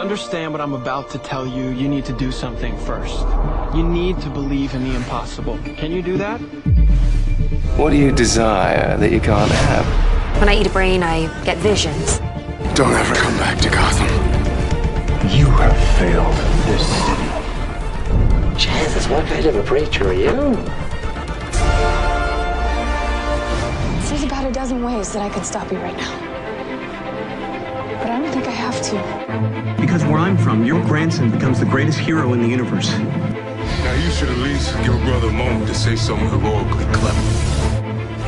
understand what I'm about to tell you, you need to do something first. You need to believe in the impossible. Can you do that? What do you desire that you can't have? When I eat a brain, I get visions. Don't ever come back to Gotham. You have failed this city. Jesus, what kind of a preacher are you? There's about a dozen ways that I could stop you right now. But I don't think I have to. Because where I'm from, your grandson becomes the greatest hero in the universe. Now you should at least give a brother a moment to say something heroically clever.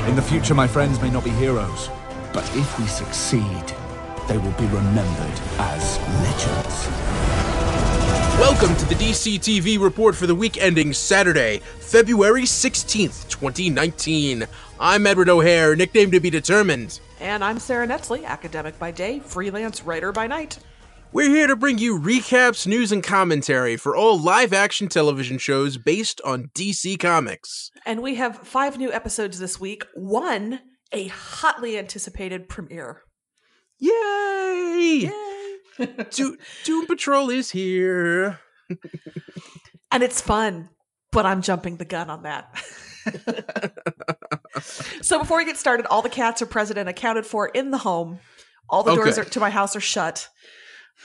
In the future, my friends may not be heroes, but if we succeed, they will be remembered as legends. Welcome to the DC TV report for the week ending Saturday, February 16th, 2019. I'm Edward O'Hare, nickname to be determined. And I'm Sarah Netzley, academic by day, freelance writer by night. We're here to bring you recaps, news, and commentary for all live-action television shows based on DC Comics. And we have 5 new episodes this week. 1, a hotly anticipated premiere. Yay! Yay! Doom Patrol is here. And it's fun, but I'm jumping the gun on that. So before we get started, all the cats are present and accounted for in the home. All the doors to my house are shut.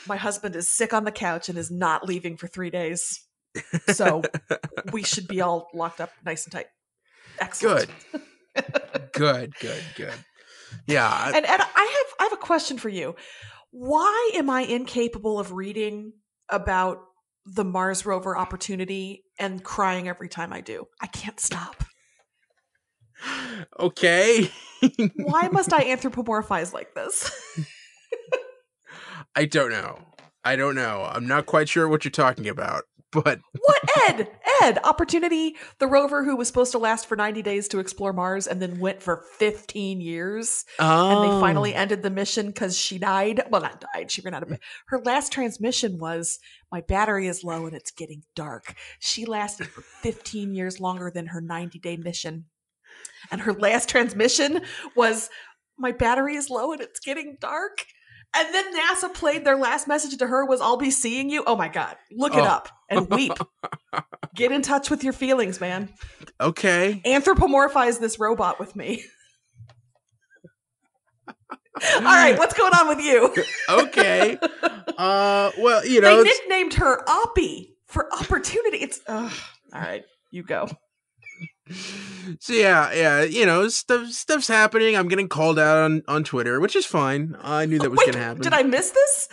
My husband is sick on the couch and is not leaving for 3 days. So we should be all locked up nice and tight. Excellent. Good. Yeah. And Ed, I have a question for you. Why am I incapable of reading about the Mars rover Opportunity and crying every time I do? I can't stop. Okay. Why must I anthropomorphize like this? I don't know. I'm not quite sure what you're talking about, but... What, Ed! Opportunity, the rover who was supposed to last for 90 days to explore Mars and then went for 15 years. Oh. And they finally ended the mission because she died. Well, not died. She ran out of... Her last transmission was, my battery is low and it's getting dark. She lasted for 15 years longer than her 90-day mission. And her last transmission was, my battery is low and it's getting dark. And then NASA played their last message to her was, I'll be seeing you. Oh my God. Look it up and weep. Get in touch with your feelings, man. Okay. Anthropomorphize this robot with me. All right. What's going on with you? Okay. Well, you know. They nicknamed her Oppy for Opportunity. It's, all right. You go. So yeah, you know, stuff's happening. I'm getting called out on Twitter, which is fine. I knew that was going to happen. Did I miss this?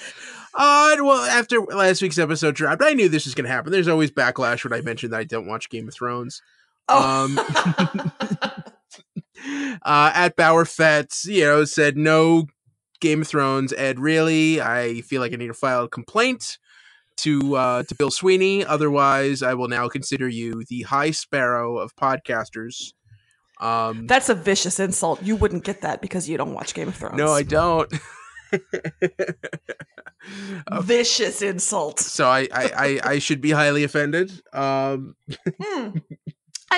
Well, after last week's episode dropped, I knew this was going to happen. There's always backlash when I mention that I don't watch Game of Thrones. At Bauer Fett, you know, said no Game of Thrones. Ed, really? I feel like I need to file a complaint to Bill Sweeney. Otherwise, I will now consider you the High Sparrow of podcasters. That's a vicious insult. You wouldn't get that because you don't watch Game of Thrones. No, I don't. Vicious insult. So I should be highly offended. I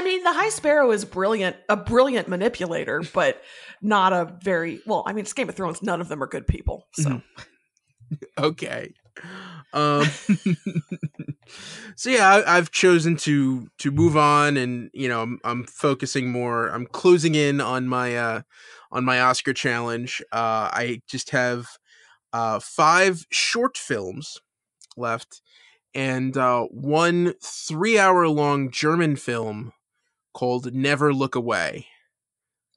mean, the High Sparrow is a brilliant manipulator, but not a very well. I mean, it's Game of Thrones. None of them are good people. So okay. So yeah, I've chosen to move on, and you know, I'm focusing more. I'm closing in on my Oscar challenge. I just have 5 short films left, and 1 3-hour-long German film called Never Look Away.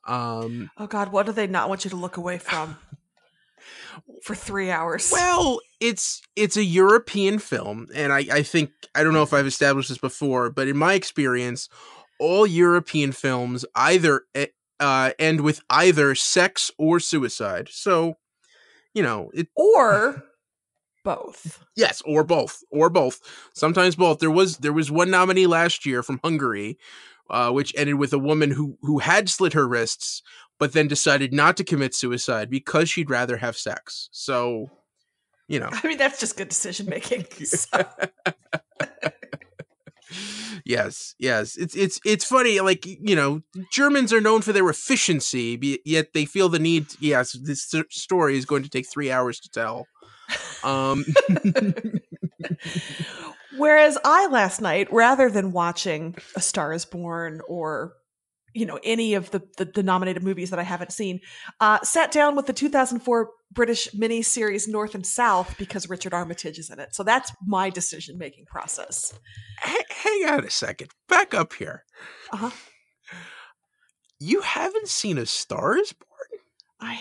Oh God, what do they not want you to look away from? For 3 hours. Well, it's a European film, and I think, I don't know if I've established this before, but in my experience, all European films either end with either sex or suicide. So, you know, or both. Yes, or both. Sometimes both. There was one nominee last year from Hungary, which ended with a woman who had slit her wrists, but then decided not to commit suicide because she'd rather have sex. So, you know. I mean, that's just good decision making. So. Yes. It's funny, like, you know, Germans are known for their efficiency, yet they feel the need. Yes, this story is going to take 3 hours to tell. Um, Whereas I last night, rather than watching A Star Is Born or any of the nominated movies that I haven't seen, sat down with the 2004 British miniseries North and South because Richard Armitage is in it. So that's my decision-making process. hang on a second. Back up here. Uh-huh. You haven't seen A Star Is Born? I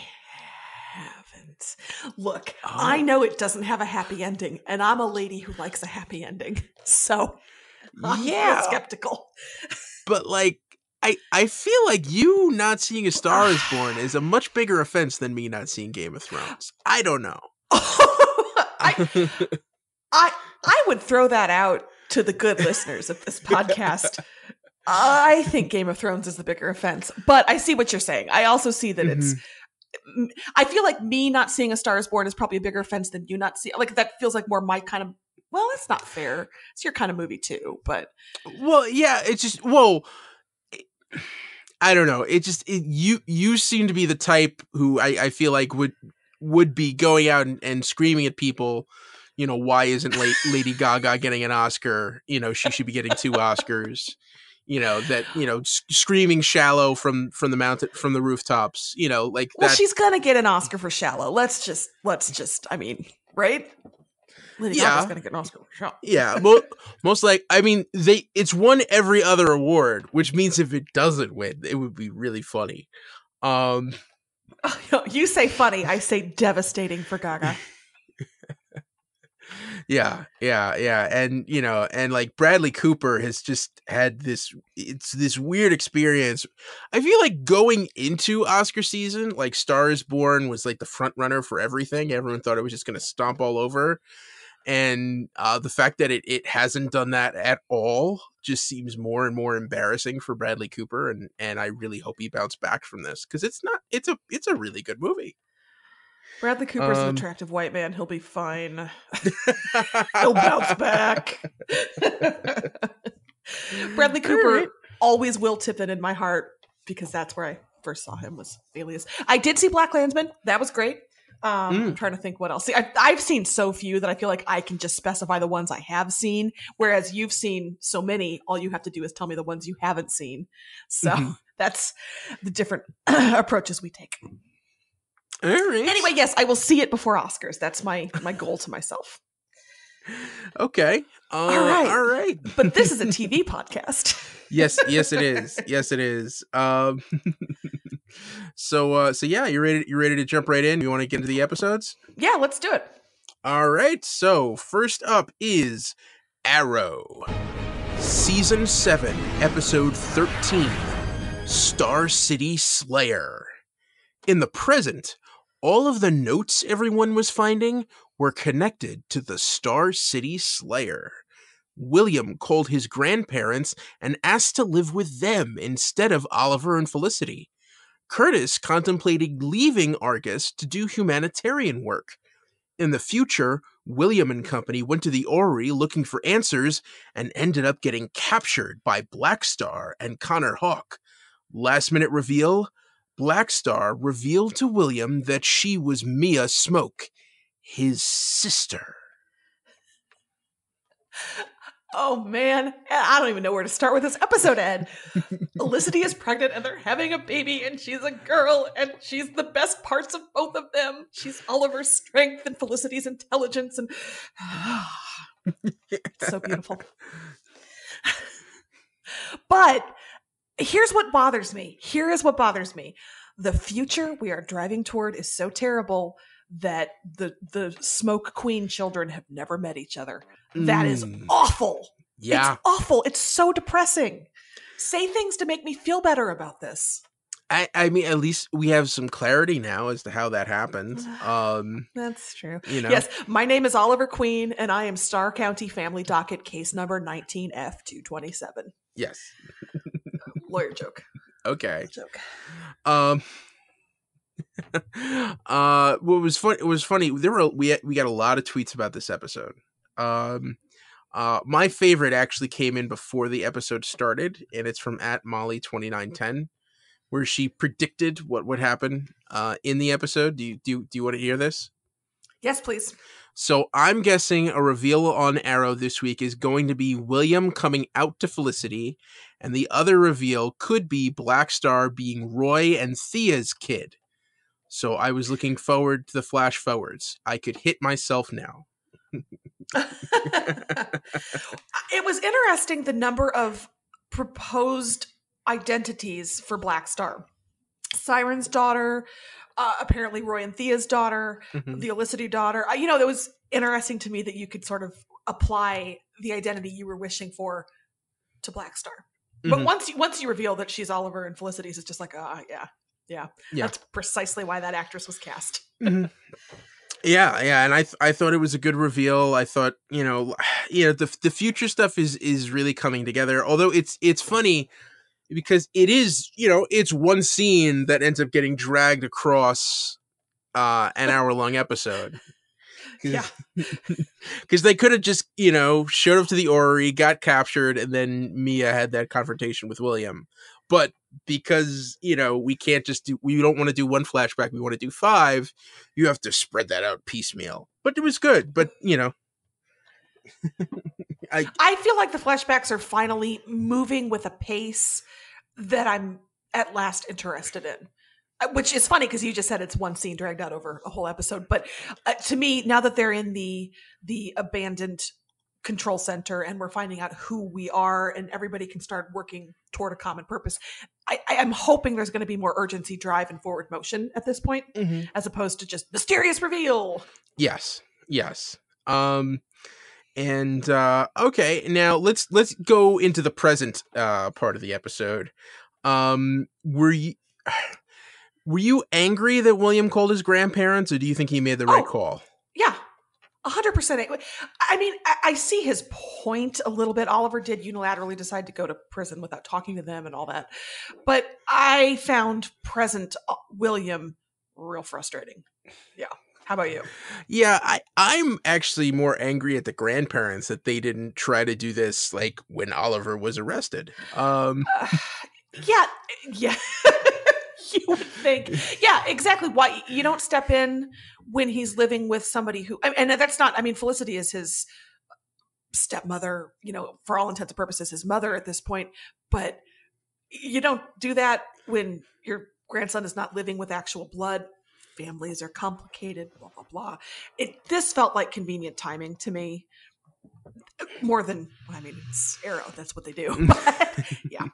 haven't. Look, I know it doesn't have a happy ending, and I'm a lady who likes a happy ending. So I'm real skeptical. But like, I feel like you not seeing A Star Is Born is a much bigger offense than me not seeing Game of Thrones. I don't know. I would throw that out to the good listeners of this podcast. I think Game of Thrones is the bigger offense, but I see what you're saying. I also see that I feel like me not seeing A Star Is Born is probably a bigger offense than you not seeing. Like, that feels like more my kind of. Well, that's not fair. It's your kind of movie too, but. Well, yeah, it's just I don't know. You seem to be the type who I feel like would be going out and screaming at people, why isn't Lady Gaga getting an Oscar? She should be getting 2 Oscars. Screaming Shallow from the mountain, from the rooftops. Like well, that. She's gonna get an Oscar for Shallow. Let's just. I mean, right? Lady Gaga's gonna get an Oscar for Shallow. Yeah, most like, I mean, it's won every other award, which means if it doesn't win, it would be really funny. You say funny, I say devastating for Gaga. Yeah. And, and like Bradley Cooper has just had this weird experience. I feel like going into Oscar season, like Star Is Born was like the front runner for everything. Everyone thought it was just going to stomp all over. And the fact that it hasn't done that at all just seems more and more embarrassing for Bradley Cooper. And I really hope he bounced back from this, because it's a really good movie. Bradley Cooper's an attractive white man. He'll be fine. He'll bounce back. Bradley Cooper always will tip in my heart, because that's where I first saw him, was Alias. I did see Black Klansman. That was great. I'm trying to think what else. See, I've seen so few that I feel like I can just specify the ones I have seen, whereas you've seen so many, all you have to do is tell me the ones you haven't seen. So that's the different approaches we take. All right. Anyway, yes, I will see it before Oscars. That's my goal to myself. Okay. All right. But this is a TV podcast. Yes, it is. Yes, it is. So yeah, you ready to jump right in? You want to get into the episodes? Yeah, let's do it. All right. So first up is Arrow, Season 7, Episode 13, Star City Slayer. In the present, all of the notes everyone was finding were connected to the Star City Slayer. William called his grandparents and asked to live with them instead of Oliver and Felicity. Curtis contemplated leaving Argus to do humanitarian work. In the future, William and company went to the Orrery looking for answers and ended up getting captured by Black Star and Connor Hawke. Last minute reveal, Black Star revealed to William that she was Mia Smoke, his sister. Oh, man. I don't even know where to start with this episode, Ed. Felicity is pregnant and they're having a baby, and she's a girl, and she's the best parts of both of them. She's Oliver's strength and Felicity's intelligence, and so beautiful. But here's what bothers me. Here is what bothers me. The future we are driving toward is so terrible that the Smoke Queen children have never met each other. That is awful. Yeah. It's awful. It's so depressing. Say things to make me feel better about this. I mean, at least we have some clarity now as to how that happened. That's true. Yes, my name is Oliver Queen, and I am Starr County Family Docket Case Number 19F227. Yes. Lawyer joke. Okay. Joke. What was funny? It was funny. We got a lot of tweets about this episode. My favorite actually came in before the episode started, and it's from @Molly2910, where she predicted what would happen in the episode. Do you want to hear this? Yes, please. So I'm guessing a reveal on Arrow this week is going to be William coming out to Felicity, and the other reveal could be Black Star being Roy and Thea's kid. So I was looking forward to the flash forwards. I could hit myself now. It was interesting, the number of proposed identities for Black Star. Siren's daughter, apparently Roy and Thea's daughter, the Olicity daughter. It was interesting to me that you could sort of apply the identity you were wishing for to Black Star. But once you reveal that she's Oliver and Felicity's, it's just like, yeah. That's precisely why that actress was cast. Yeah, and I thought it was a good reveal. I thought, the future stuff is really coming together. Although it's funny because it is, it's one scene that ends up getting dragged across an hour-long episode. Yeah. Because they could have just, showed up to the orrery, got captured, and then Mia had that confrontation with William. But because, we don't want to do one flashback, we want to do 5, you have to spread that out piecemeal. But it was good. But, I feel like the flashbacks are finally moving with a pace that I'm at last interested in. Which is funny because you just said it's one scene dragged out over a whole episode. But to me, now that they're in the abandoned control center and we're finding out who we are and everybody can start working toward a common purpose, I'm hoping there's going to be more urgency, drive, and forward motion at this point, as opposed to just mysterious reveal. Yes. Okay, now let's go into the present part of the episode. Were you angry that William called his grandparents, or do you think he made the right call? Yeah, 100%. I mean, I see his point a little bit. Oliver did unilaterally decide to go to prison without talking to them and all that. But I found present William real frustrating. Yeah. How about you? Yeah, I'm actually more angry at the grandparents that they didn't try to do this like when Oliver was arrested. Yeah. You would think. Yeah, exactly. Why you don't step in when he's living with somebody who, and that's not, Felicity is his stepmother, for all intents and purposes, his mother at this point, but you don't do that when your grandson is not living with actual blood. Families are complicated, blah, blah, blah. This felt like convenient timing to me. More than, it's Arrow. That's what they do. But, yeah.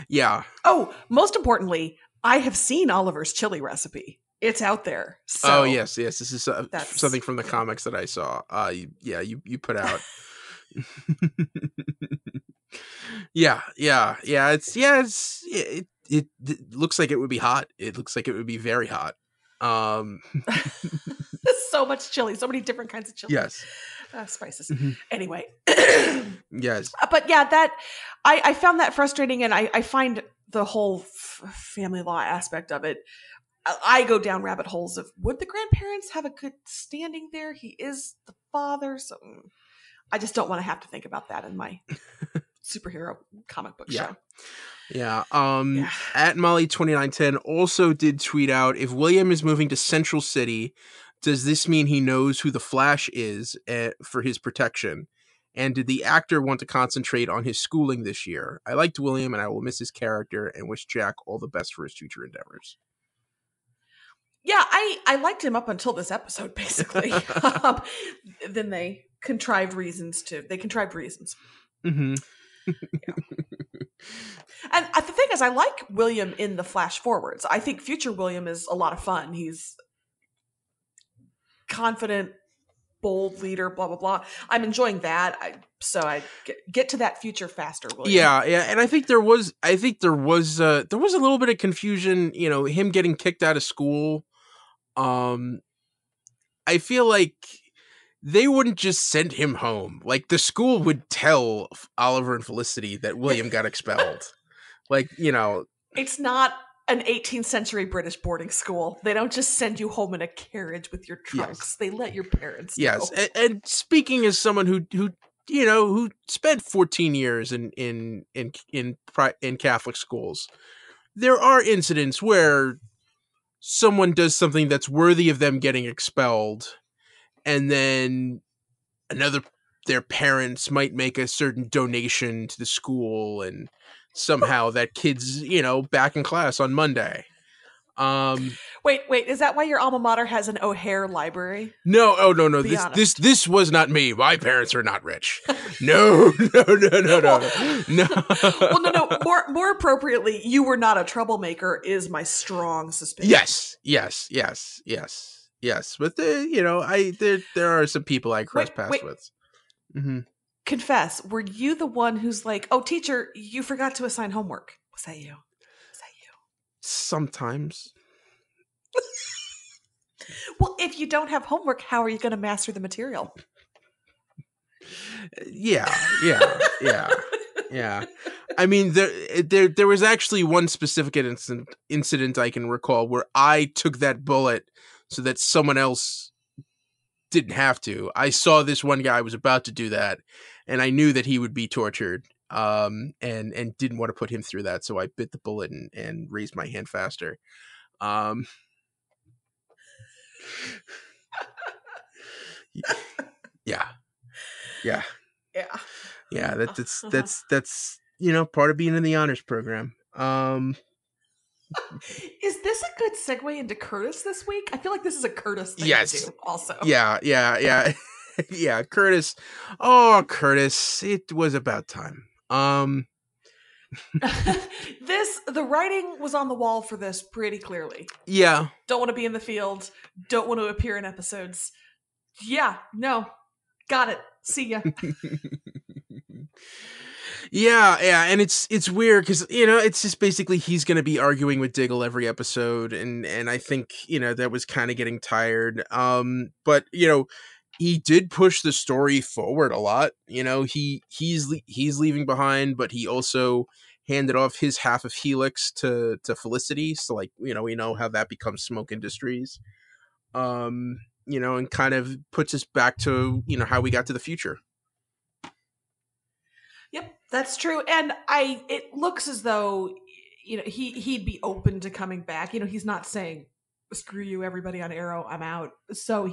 Yeah. Oh, most importantly, I have seen Oliver's chili recipe. It's out there. So yes. This is something from the comics that I saw. You put out. It looks like it would be hot. It looks like it would be very hot. So much chili, so many different kinds of chili. Yes. Spices. Anyway. Yes. But yeah, that I found that frustrating, and I find the whole family law aspect of it, I go down rabbit holes of, would the grandparents have a good standing there? He is the father, so I just don't want to have to think about that in my superhero comic book show. Yeah. At Molly2910 also did tweet out, if William is moving to Central City, does this mean he knows who the Flash is for his protection? And did the actor want to concentrate on his schooling this year? I liked William and I will miss his character and wish Jack all the best for his future endeavors. Yeah, I liked him up until this episode, basically. Then they contrived reasons. Mm-hmm. Yeah. And the thing is, I like William in the flash forwards. I think future William is a lot of fun. He's confident, bold leader, blah, blah, blah. I'm enjoying that. So I get to that future faster, William. Yeah. And I think there was a little bit of confusion, him getting kicked out of school. I feel like they wouldn't just send him home. Like, the school would tell Oliver and Felicity that William got expelled. It's not an 18th century British boarding school. They don't just send you home in a carriage with your trunks. Yes. They let your parents know. Yes. And speaking as someone who spent 14 years in Catholic schools, there are incidents where someone does something that's worthy of them getting expelled, and then their parents might make a certain donation to the school, and somehow that kid's, back in class on Monday. Wait, is that why your alma mater has an O'Hare library? No, oh no. Be This was not me. My parents are not rich. No. No. Well, no. More appropriately, you were not a troublemaker is my strong suspicion. Yes. But there are some people I cross paths with. Mm-hmm. Confess, were you the one who's like, "Oh, teacher, you forgot to assign homework"? Was that you? Sometimes. Well, if you don't have homework, how are you going to master the material? Yeah. I mean, there was actually one specific incident I can recall where I took that bullet so that someone else didn't have to. I saw this one guy was about to do that, and I knew that he would be tortured, and didn't want to put him through that, so I bit the bullet and raised my hand faster. Yeah. That's part of being in the honors program. Is this a good segue into Curtis this week? I feel like this is a Curtis thing to do also. Yeah. Yeah, Curtis. Oh, Curtis, it was about time. The writing was on the wall for this pretty clearly. Yeah. Don't want to be in the field. Don't want to appear in episodes. Yeah, no. Got it. See ya. Yeah, and it's weird because it's just basically he's going to be arguing with Diggle every episode, and I think that was kind of getting tired. But he did push the story forward a lot. He's leaving behind, but he also handed off his half of Helix to Felicity. So we know how that becomes Smoke Industries. And kind of puts us back to how we got to the future. Yep, that's true. And it looks as though he'd be open to coming back. He's not saying screw you everybody on Arrow, I'm out. So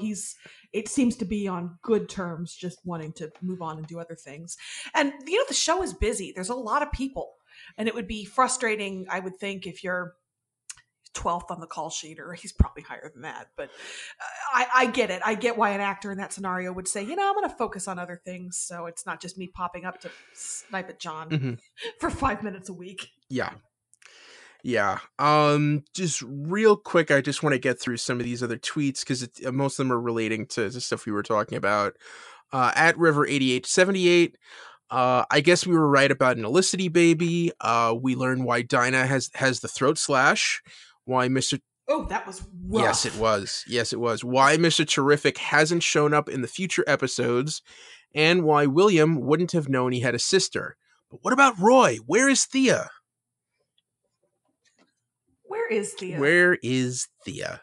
it seems to be on good terms, just wanting to move on and do other things. And the show is busy. There's a lot of people, and it would be frustrating, I would think, if you're 12th on the call sheet, or he's probably higher than that. But I get it. I get why an actor in that scenario would say, I'm going to focus on other things, so it's not just me popping up to snipe at John for 5 minutes a week. Yeah. Just real quick, I just want to get through some of these other tweets because most of them are relating to the stuff we were talking about. At River8878, I guess we were right about an Elicity baby. We learned why Dinah has the throat slash. Why Mr. Oh, that was rough. Yes, it was. Why Mr. Terrific hasn't shown up in the future episodes, and why William wouldn't have known he had a sister. But what about Roy? Where is Thea? Where is Thea?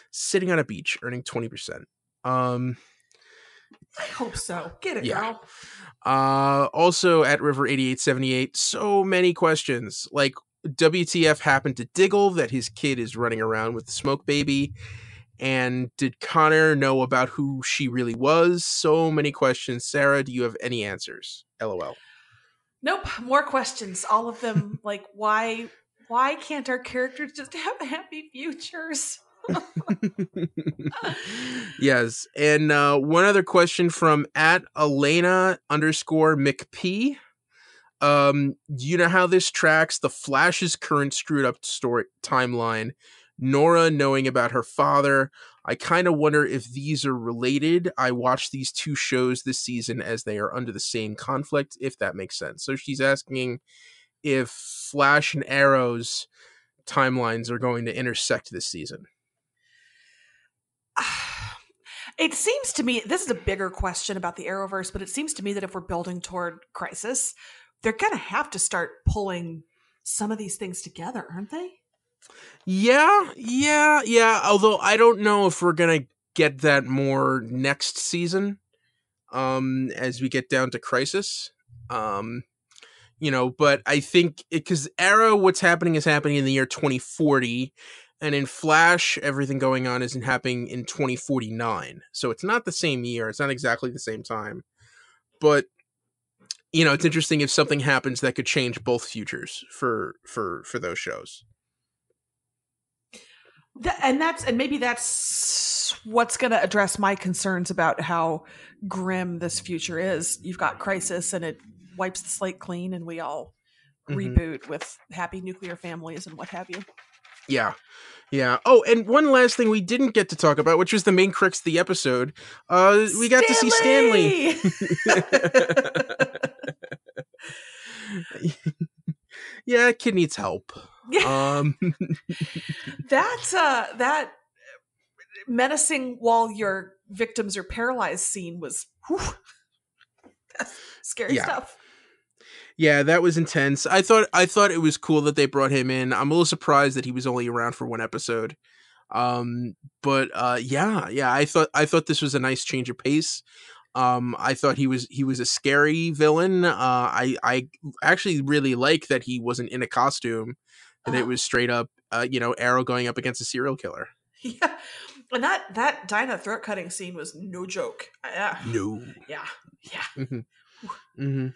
Sitting on a beach, earning 20%. I hope so. Get it, girl. Also at River8878, so many questions. Like, WTF happened to Diggle that his kid is running around with the smoke baby? And did Connor know about who she really was? So many questions. Sarah, do you have any answers? LOL. Nope. More questions. All of them. Like, why can't our characters just have happy futures? Yes. And one other question from at Elena_McP. Do you know how this tracks the Flash's current screwed up story timeline? Nora knowing about her father. I kind of wonder if these are related. I watched these two shows this season as they are under the same conflict, if that makes sense. So she's asking if Flash and Arrow's timelines are going to intersect this season. It seems to me, this is a bigger question about the Arrowverse, but it seems to me that if we're building toward Crisis, they're going to have to start pulling some of these things together, aren't they? Yeah. Although I don't know if we're going to get that more next season, as we get down to Crisis. But I think because Arrow, what's happening is happening in the year 2040, And in Flash, everything going on isn't happening in 2049. So it's not the same year. It's not exactly the same time. But, you know, it's interesting if something happens that could change both futures for those shows. And maybe that's what's going to address my concerns about how grim this future is. You've got Crisis, and it wipes the slate clean, and we all reboot with happy nuclear families and what have you. Yeah. Yeah. Oh, and one last thing we didn't get to talk about, which was the main crux of the episode. We got to see Stanley. Yeah, kid needs help. Yeah. That menacing while your victims are paralyzed scene was that's scary stuff. Yeah, that was intense. I thought it was cool that they brought him in. I'm a little surprised that he was only around for one episode. But I thought this was a nice change of pace. I thought he was a scary villain. I actually really like that he wasn't in a costume, that it was straight up Arrow going up against a serial killer. Yeah. And that Dinah throat cutting scene was no joke. No. Yeah. Mm-hmm. Mm-hmm.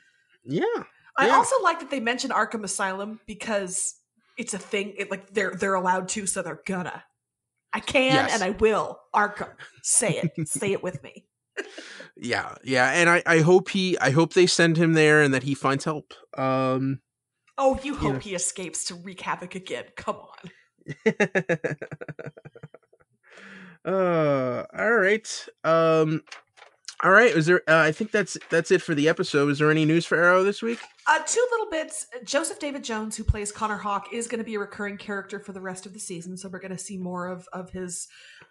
Yeah. I also like that they mentioned Arkham Asylum because it's a thing. They're allowed to, so they're gonna. I can and I will. Arkham, say it. Say it with me. Yeah, and I hope they send him there and that he finds help. You hope he escapes to wreak havoc again. Come on. All right. Is there? I think that's it for the episode. Is there any news for Arrow this week? Two little bits. Joseph David Jones, who plays Connor Hawke, is going to be a recurring character for the rest of the season, so we're going to see more of his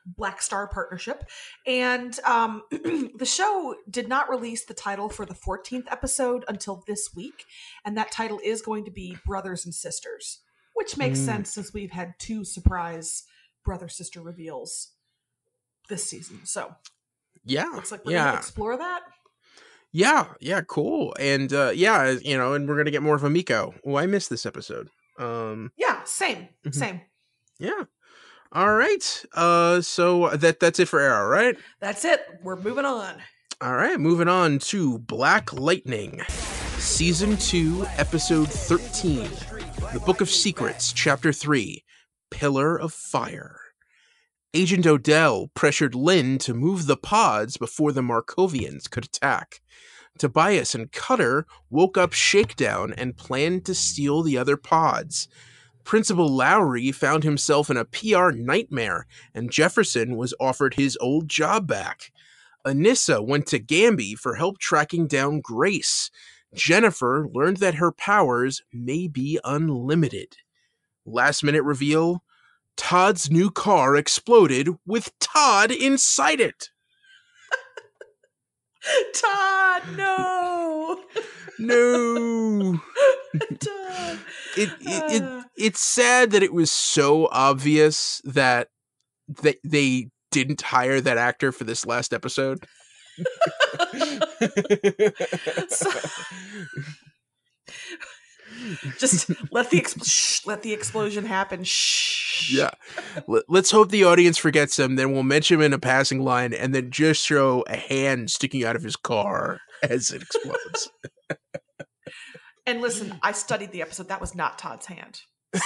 Black Star partnership. And the show did not release the title for the 14th episode until this week, and that title is going to be Brothers and Sisters, which makes sense since we've had 2 surprise brother-sister reveals this season. So yeah, looks like we're going to explore that. Yeah, cool. And and we're gonna get more of a Miko. Oh, I missed this episode. Same. Yeah. All right. So that's it for Arrow, right? That's it. We're moving on. All right, moving on to Black Lightning, Season 2, Episode 13, The Book of Secrets, Chapter 3, Pillar of Fire. Agent Odell pressured Lynn to move the pods before the Markovians could attack. Tobias and Cutter woke up Shakedown and planned to steal the other pods. Principal Lowry found himself in a PR nightmare, and Jefferson was offered his old job back. Anissa went to Gamby for help tracking down Grace. Jennifer learned that her powers may be unlimited. Last-minute reveal: Todd's new car exploded with Todd inside it. Todd, no. No. Todd. It's sad that it was so obvious that they didn't hire that actor for this last episode. Just let the explosion happen. Shh. Yeah. Let's hope the audience forgets him. Then we'll mention him in a passing line and then just show a hand sticking out of his car as it explodes. And listen, I studied the episode. That was not Todd's hand. We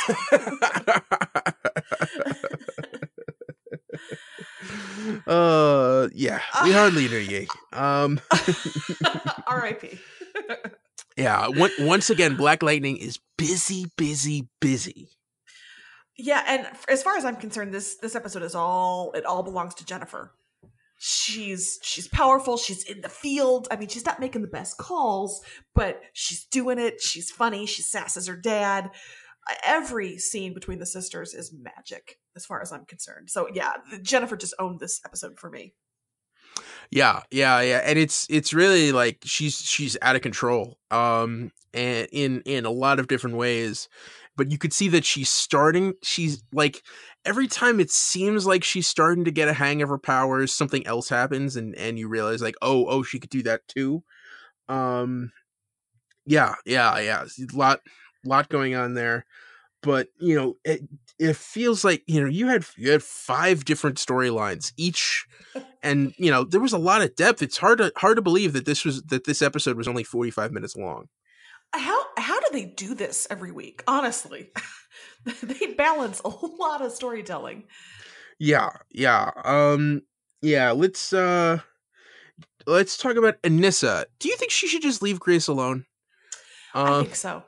hardly knew ye. R.I.P. Yeah, once again, Black Lightning is busy. Yeah, and as far as I'm concerned, this episode it all belongs to Jennifer. She's powerful. She's in the field. I mean, she's not making the best calls, but she's doing it. She's funny. She sasses her dad. Every scene between the sisters is magic, as far as I'm concerned. So yeah, Jennifer just owned this episode for me. Yeah, and it's really like she's out of control, and in a lot of different ways. But you could see that she's like, every time it seems like she's starting to get a hang of her powers, something else happens, and you realize like, oh, she could do that too. Yeah, a lot going on there. but it feels like you had 5 different storylines each, and there was a lot of depth. It's hard to believe that this episode was only 45 minutes long. How do they do this every week? Honestly, they balance a lot of storytelling. Yeah. Let's talk about Anissa. Do you think she should just leave Grace alone? I think so.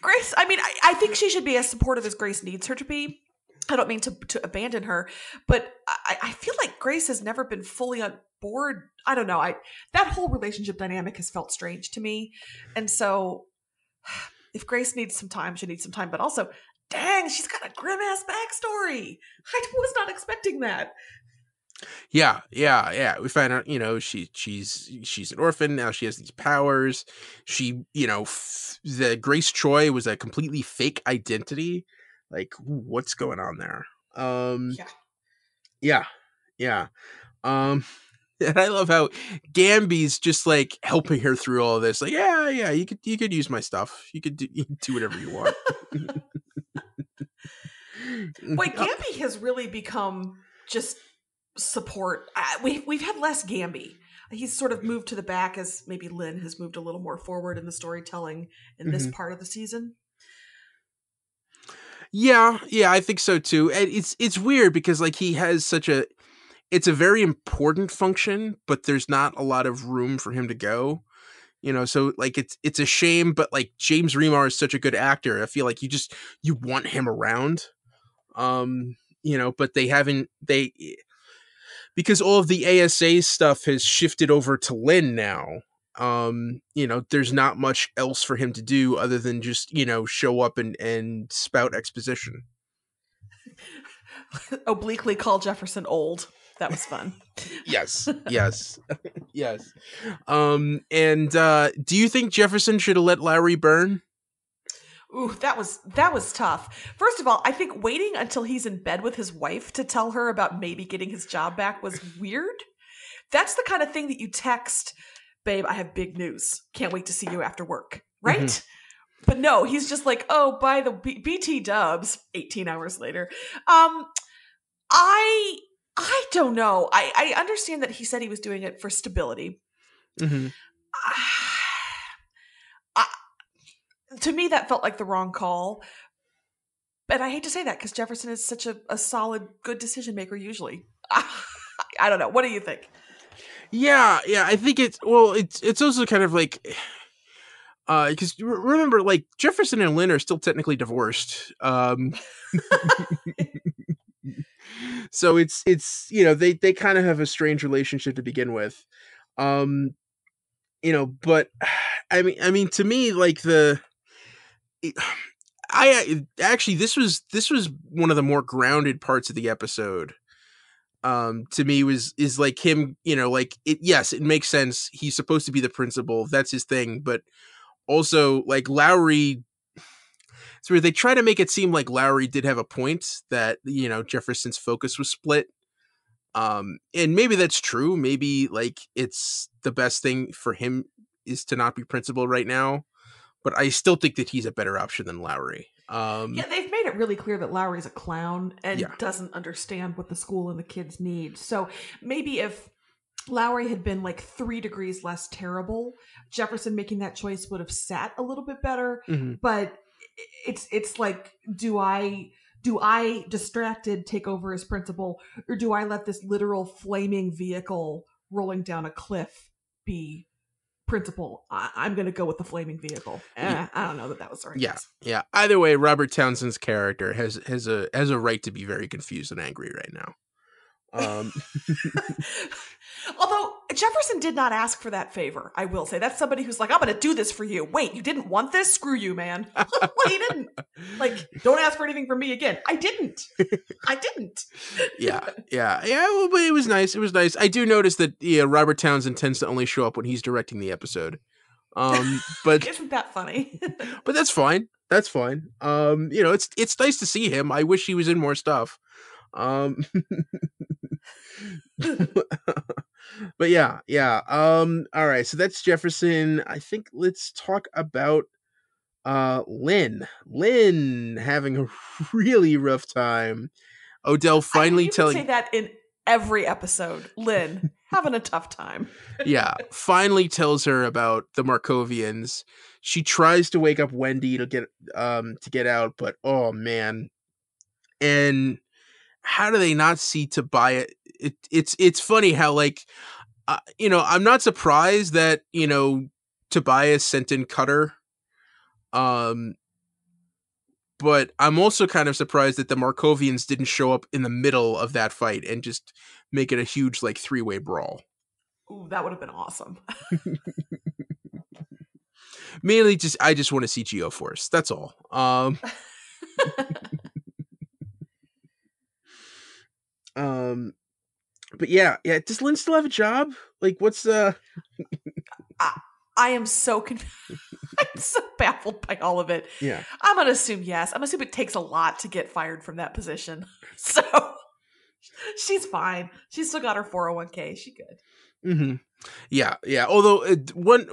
Grace, I mean, I think she should be as supportive as Grace needs her to be. I don't mean to abandon her, but I feel like Grace has never been fully on board. I don't know. That whole relationship dynamic has felt strange to me. And so if Grace needs some time, she needs some time. But also, dang, she's got a grim-ass backstory. I was not expecting that. Yeah. We find out, she's an orphan now. She has these powers. She, the Grace Choi was a completely fake identity. Like, what's going on there? Yeah. And I love how Gamby's just like helping her through all of this. Like, yeah, you could use my stuff. You could do whatever you want. Wait, Gamby has really become just support. We've had less Gamby. He's sort of moved to the back as maybe Lynn has moved a little more forward in the storytelling in this part of the season. Yeah, I think so too. And it's weird because like he has it's a very important function, but there's not a lot of room for him to go. So like it's a shame, but like James Remar is such a good actor. I feel like you want him around. But because all of the ASA stuff has shifted over to Lynn now. There's not much else for him to do other than just, show up and spout exposition. Obliquely call Jefferson old. That was fun. Yes. And do you think Jefferson should have let Lowry burn? Ooh, that was tough. First of all, I think waiting until he's in bed with his wife to tell her about maybe getting his job back was weird. That's the kind of thing that you text, babe, I have big news. Can't wait to see you after work. Right? Mm-hmm. But no, he's just like, oh, by the BT dubs, 18 hours later. I don't know. I understand that he said he was doing it for stability. Mm-hmm. To me, that felt like the wrong call. But I hate to say that because Jefferson is such a solid, good decision maker usually. I don't know. What do you think? Yeah. I think it's also kind of like, because remember, like Jefferson and Lynn are still technically divorced. So it's they kind of have a strange relationship to begin with. But I mean to me, like this was one of the more grounded parts of the episode. To me is like him, it makes sense. He's supposed to be the principal. That's his thing. But also like Lowry, it's where they try to make it seem like Lowry did have a point that, Jefferson's focus was split. And maybe that's true. Maybe like it's the best thing for him is to not be principal right now. But I still think that he's a better option than Lowry. Yeah, they've made it really clear that Lowry's a clown and doesn't understand what the school and the kids need. So maybe if Lowry had been like 3 degrees less terrible, Jefferson making that choice would have sat a little bit better. Mm-hmm. But it's like, do I distracted take over as principal, or do I let this literal flaming vehicle rolling down a cliff be principal? I'm going to go with the flaming vehicle. I don't know that was the right choice. Yeah. Either way, Robert Townsend's character has a right to be very confused and angry right now. Although Jefferson did not ask for that favor, I will say. That's somebody who's like, I'm going to do this for you. Wait, you didn't want this? Screw you, man. Well, he didn't. Like, don't ask for anything from me again. I didn't. Yeah. Well, but it was nice. I do notice that Robert Townsend tends to only show up when he's directing the episode. But isn't that funny? But that's fine. It's nice to see him. I wish he was in more stuff. But yeah. All right. So that's Jefferson. I think let's talk about Lynn having a really rough time. Odell finally telling. Say that in every episode. Lynn having a tough time. Yeah, finally tells her about the Markovians. She tries to wake up Wendy to get out, but oh man. And how do they not see Tobias? It's funny how like I'm not surprised that Tobias sent in Cutter. But I'm also kind of surprised that the Markovians didn't show up in the middle of that fight and just make it a huge like 3-way brawl. Ooh, that would have been awesome. Mainly I just want to see Geoforce. That's all. But yeah. Does Lynn still have a job? Like, what's I am so I'm so baffled by all of it. Yeah. I'm gonna assume yes. I'm assuming it takes a lot to get fired from that position. So she's fine. She's still got her 401k. She good. Mm-hmm. Yeah. Although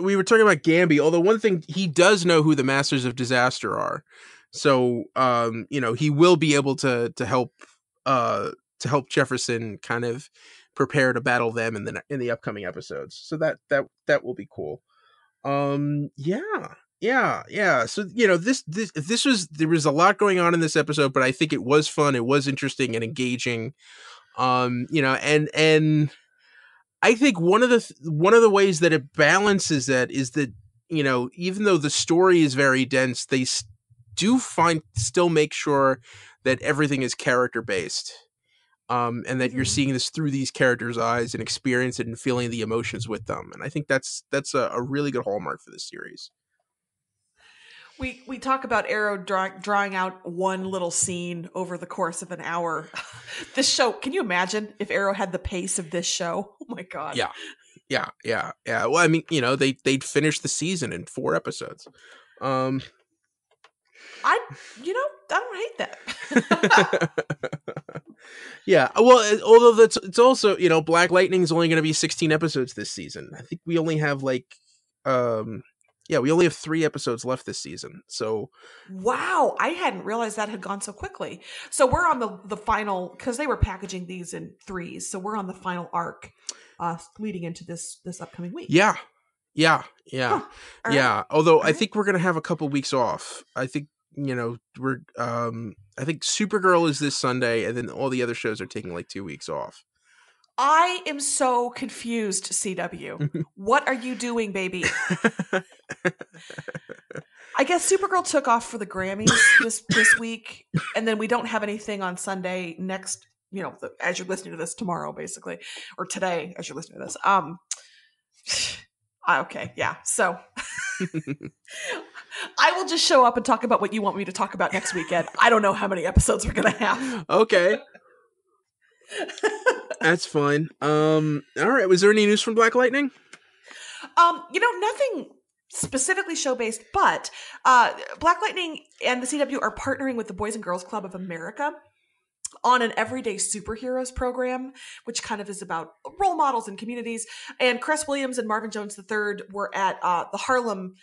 we were talking about Gamby. Although one thing, he does know who the Masters of Disaster are, so he will be able to help Jefferson kind of prepare to battle them in the upcoming episodes. So that will be cool. Yeah. So there was a lot going on in this episode, but I think it was fun. It was interesting and engaging. And I think one of the ways that it balances that is that even though the story is very dense, they still make sure that everything is character based. And that you're seeing this through these characters' eyes and experience it and feeling the emotions with them. And I think that's a really good hallmark for this series. We talk about Arrow drawing out one little scene over the course of an hour. This show, can you imagine if Arrow had the pace of this show? Oh my God. Yeah. Well, I mean, they'd finish the season in 4 episodes. I don't hate that. Yeah, well, although it's also Black Lightning is only going to be 16 episodes this season. I think we only have we only have 3 episodes left this season. So wow, I hadn't realized that had gone so quickly. So we're on the final, because they were packaging these in 3s. So we're on the final arc, leading into this upcoming week. Yeah. Huh. Yeah. Right. Although I think we're going to have a couple weeks off. I think we're I think Supergirl is this Sunday, and then all the other shows are taking like 2 weeks off. I am so confused, CW. What are you doing, baby? I guess Supergirl took off for the Grammys this week, and then we don't have anything on Sunday next, as you're listening to this tomorrow, basically, or today as you're listening to this. Okay, yeah. So I will just show up and talk about what you want me to talk about next weekend. I don't know how many episodes we're going to have. Okay. That's fine. All right. Was there any news from Black Lightning? Nothing specifically show-based, but Black Lightning and the CW are partnering with the Boys and Girls Club of America on an everyday superheroes program, which kind of is about role models and communities. And Cress Williams and Marvin Jones III were at the Harlem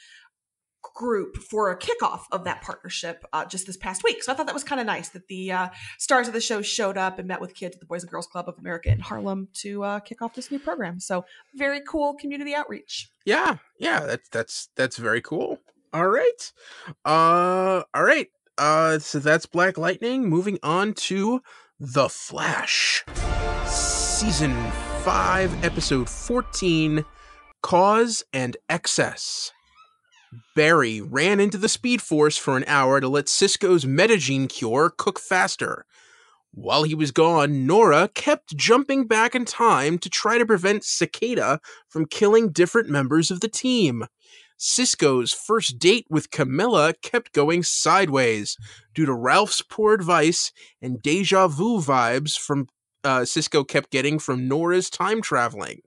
group for a kickoff of that partnership just this past week. So I thought that was kind of nice that the stars of the show showed up and met with kids at the Boys and Girls Club of America in Harlem to kick off this new program. So very cool community outreach. Yeah, that's very cool. All right. So that's Black Lightning. Moving on to The Flash. Season 5, episode 14, Cause and Excess. Barry ran into the Speed Force for an hour to let Cisco's Metagene cure cook faster. While he was gone, Nora kept jumping back in time to try to prevent Cicada from killing different members of the team. Cisco's first date with Camilla kept going sideways due to Ralph's poor advice and deja vu vibes from Cisco kept getting from Nora's time traveling.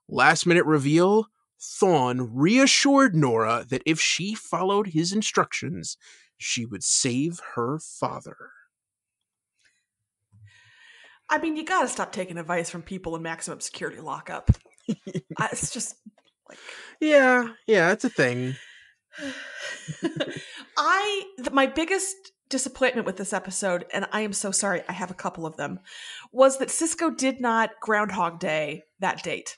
Last minute reveal, Thawne reassured Nora that if she followed his instructions, she would save her father. I mean, you gotta stop taking advice from people in maximum security lockup. It's just like... Yeah, it's a thing. My biggest disappointment with this episode, and I am so sorry, I have a couple of them, was that Cisco did not Groundhog Day that date.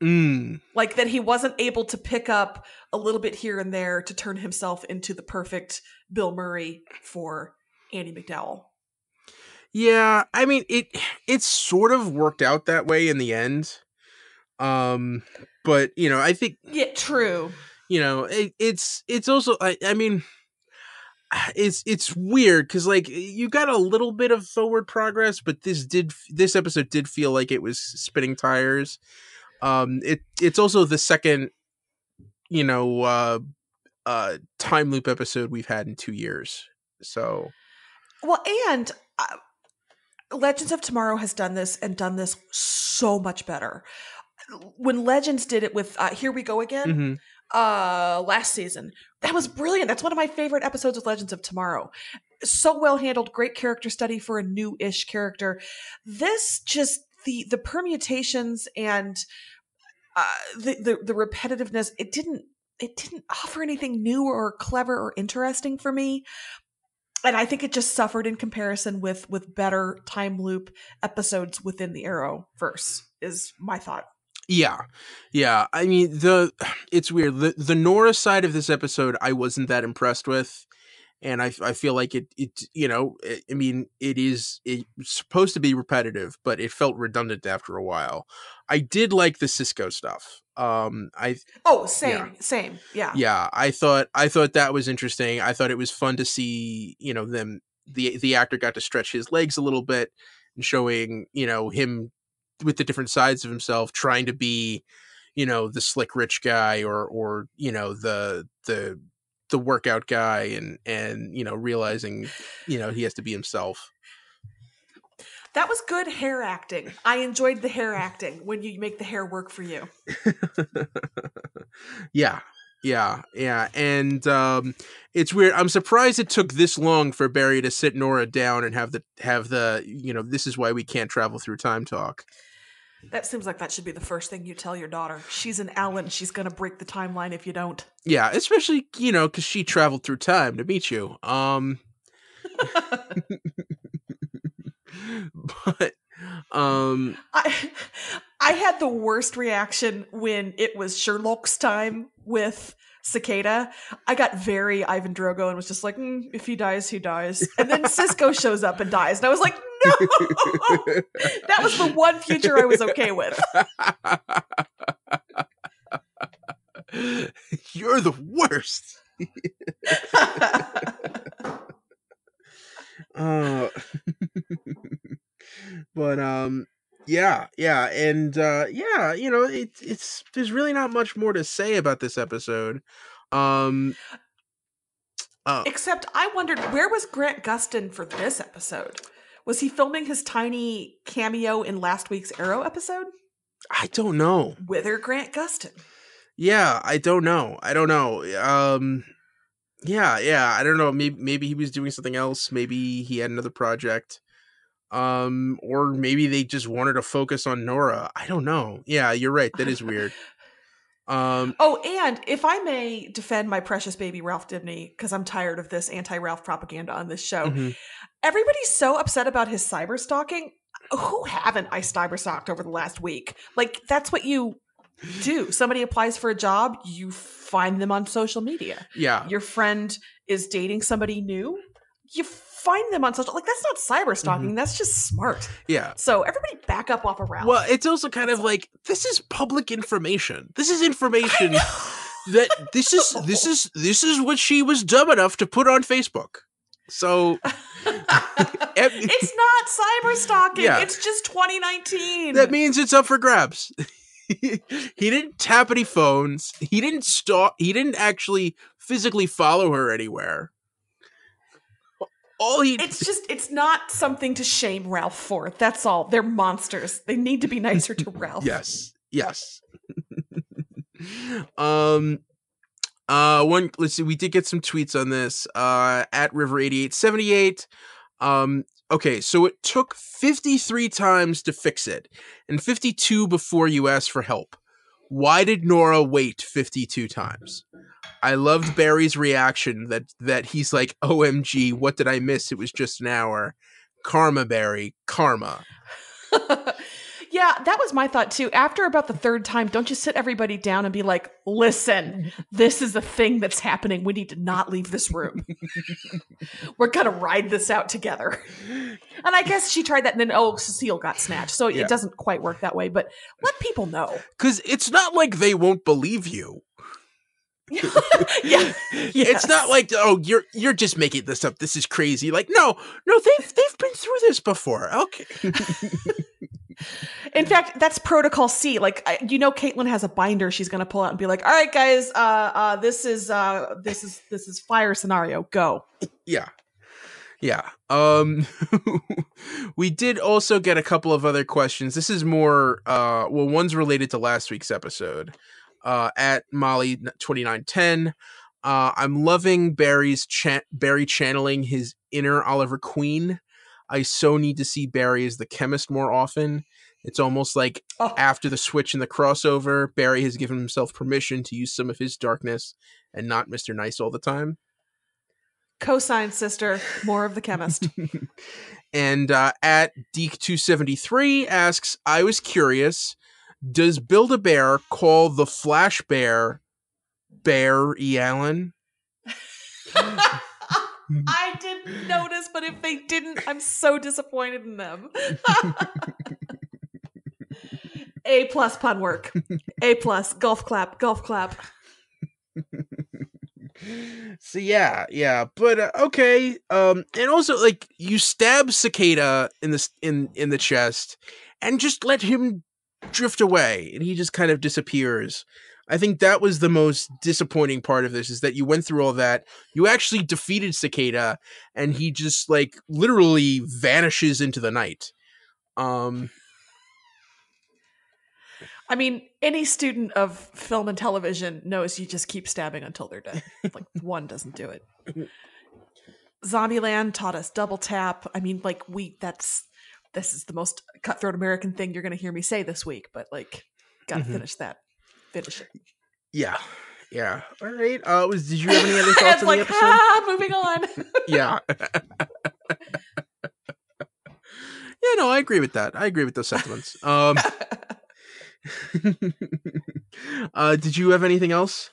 Like that he wasn't able to pick up a little bit here and there to turn himself into the perfect Bill Murray for Andie MacDowell. Yeah, I mean it sort of worked out that way in the end. But I think true. It's also I mean it's weird because like you got a little bit of forward progress, but this episode did feel like it was spinning tires. It's also the second time loop episode we've had in 2 years. So and Legends of Tomorrow has done this and done this so much better. When Legends did it with Here We Go Again, last season, that was brilliant. That's one of my favorite episodes of Legends of Tomorrow. So well handled, great character study for a new-ish character. This just the permutations and the repetitiveness. It didn't offer anything new or clever or interesting for me. And I think it just suffered in comparison with better time loop episodes within the Arrowverse, is my thought. Yeah. I mean, it's weird. The Nora side of this episode, I wasn't that impressed with, and I feel like it it's supposed to be repetitive, but it felt redundant after a while. I did like the Cisco stuff. Same. Yeah. Yeah, I thought that was interesting. I thought it was fun to see, the actor got to stretch his legs a little bit and showing, him with the different sides of himself, trying to be, the slick rich guy or the workout guy and realizing, he has to be himself. That was good hair acting. I enjoyed the hair acting when you make the hair work for you. Yeah. And it's weird. I'm surprised it took this long for Barry to sit Nora down and have the this is why we can't travel through time talk. That seems like that should be the first thing you tell your daughter. She's an Ellen. She's going to break the timeline if you don't. Yeah, especially, because she traveled through time to meet you. But I had the worst reaction when it was Sherlock's time with Cicada. I got very Ivan Drogo and was just like, if he dies, he dies. And then Cisco shows up and dies. And I was like, no! That was the one future I was okay with. You're the worst. But yeah, and it's there's really not much more to say about this episode. Except I wondered, where was Grant Gustin for this episode? Was he filming his tiny cameo in last week's Arrow episode? I don't know. Whither Grant Gustin? Yeah, I don't know. Yeah, I don't know. Maybe he was doing something else. Maybe he had another project. Or maybe they just wanted to focus on Nora. I don't know. Yeah, you're right. That is weird. And if I may defend my precious baby Ralph Dibny, because I'm tired of this anti-Ralph propaganda on this show. Everybody's so upset about his cyber stalking. Who haven't I cyber stalked over the last week? Like, that's what you do. Somebody applies for a job, you find them on social media. Yeah. Your friend is dating somebody new, you find them on social. Like, that's not cyber stalking. That's just smart. Yeah. So everybody back up off of Ralph. Well, it's also kind of like, this is public information. This is information that this is what she was dumb enough to put on Facebook. So it's not cyber stalking. Yeah. It's just 2019. That means it's up for grabs. He didn't tap any phones. He didn't stalk. He didn't actually physically follow her anywhere. It's not something to shame Ralph for. That's all. They're monsters. They need to be nicer to Ralph. Yes. Let's see, we did get some tweets on this. At River8878. Okay, so it took 53 times to fix it, and 52 before you asked for help. Why did Nora wait 52 times? I loved Barry's reaction that he's like, OMG, what did I miss? It was just an hour. Karma, Barry, karma. Yeah, that was my thought too. After about the third time, don't you sit everybody down and be like, listen, this is a thing that's happening. We need to not leave this room. We're going to ride this out together. And I guess she tried that and then, Cecile got snatched. So it doesn't quite work that way, but let people know. Because it's not like they won't believe you. Yeah. It's not like, you're just making this up. This is crazy. Like, no, they've been through this before. Okay. In fact, that's protocol C. Like, Caitlin has a binder she's going to pull out and be like, all right, guys, this is fire scenario. Go. Yeah. Yeah. We did also get a couple of other questions. This is more, one's related to last week's episode. At Molly 2910. I'm loving Barry channeling his inner Oliver Queen. I so need to see Barry as the chemist more often. It's almost like after the switch in the crossover, Barry has given himself permission to use some of his darkness and not Mr. Nice all the time. Cosine, sister. More of the chemist. And at Deke273 asks, I was curious, does Build-A-Bear call the Flash Bear Bear E. Allen? I didn't notice, but if they didn't, I'm so disappointed in them. A+ pun work. A+, golf clap, golf clap. So yeah, but okay. And also, like, you stab Cicada in the chest, and just let him drift away, and he just kind of disappears. I think that was the most disappointing part of this, is that you went through all that, you actually defeated Cicada, and he just like literally vanishes into the night. I mean, any student of film and television knows you just keep stabbing until they're dead. Like, one doesn't do it. Zombieland taught us double tap. I mean, like, this is the most cutthroat American thing you're going to hear me say this week, but like, gotta finish that. Finish it. Yeah. All right. Did you have any other thoughts on the episode? Moving on. Yeah. Yeah, no, I agree with that. I agree with those sentiments. Did you have anything else?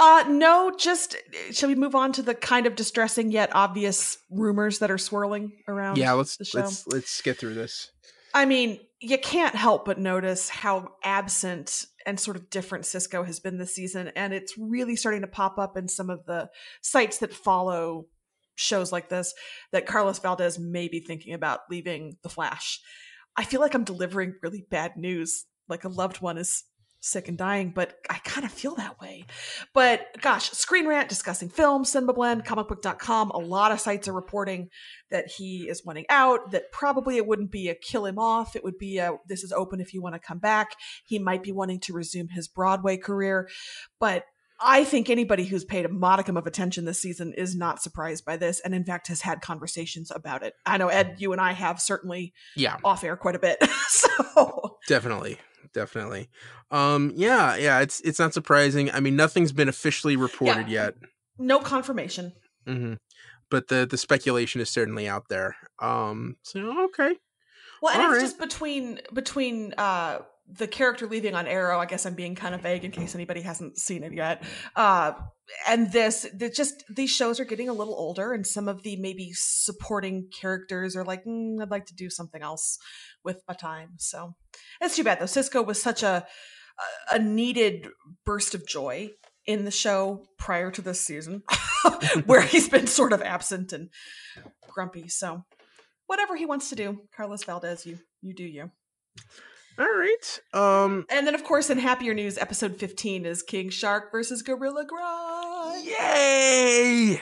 No, just, shall we move on to the kind of distressing yet obvious rumors that are swirling around the show? Let's get through this. I mean, you can't help but notice how absent and sort of different Cisco has been this season, and it's really starting to pop up in some of the sites that follow shows like this, that Carlos Valdez may be thinking about leaving The Flash. I feel like I'm delivering really bad news, like a loved one is sick and dying, but I kind of feel that way. But gosh, Screen Rant, Discussing Film, Cinema Blend, comicbook.com, a lot of sites are reporting that he is wanting out, that probably it wouldn't be a kill him off. It would be a, this is open if you want to come back. He might be wanting to resume his Broadway career. But I think anybody who's paid a modicum of attention this season is not surprised by this, and in fact has had conversations about it. I know, Ed, you and I have certainly off air quite a bit. So Definitely. It's not surprising. I mean, nothing's been officially reported yet. No confirmation. Mm-hmm. But the speculation is certainly out there. So okay. Well, and it's just between the character leaving on Arrow, I guess I'm being kind of vague in case anybody hasn't seen it yet. And these shows are getting a little older, and some of the maybe supporting characters are like, I'd like to do something else with my time. So it's too bad though. Cisco was such a needed burst of joy in the show prior to this season, where he's been sort of absent and grumpy. So whatever he wants to do, Carlos Valdez, you do you. All right. And then, of course, in happier news, episode 15 is King Shark versus Gorilla Grodd. Yay!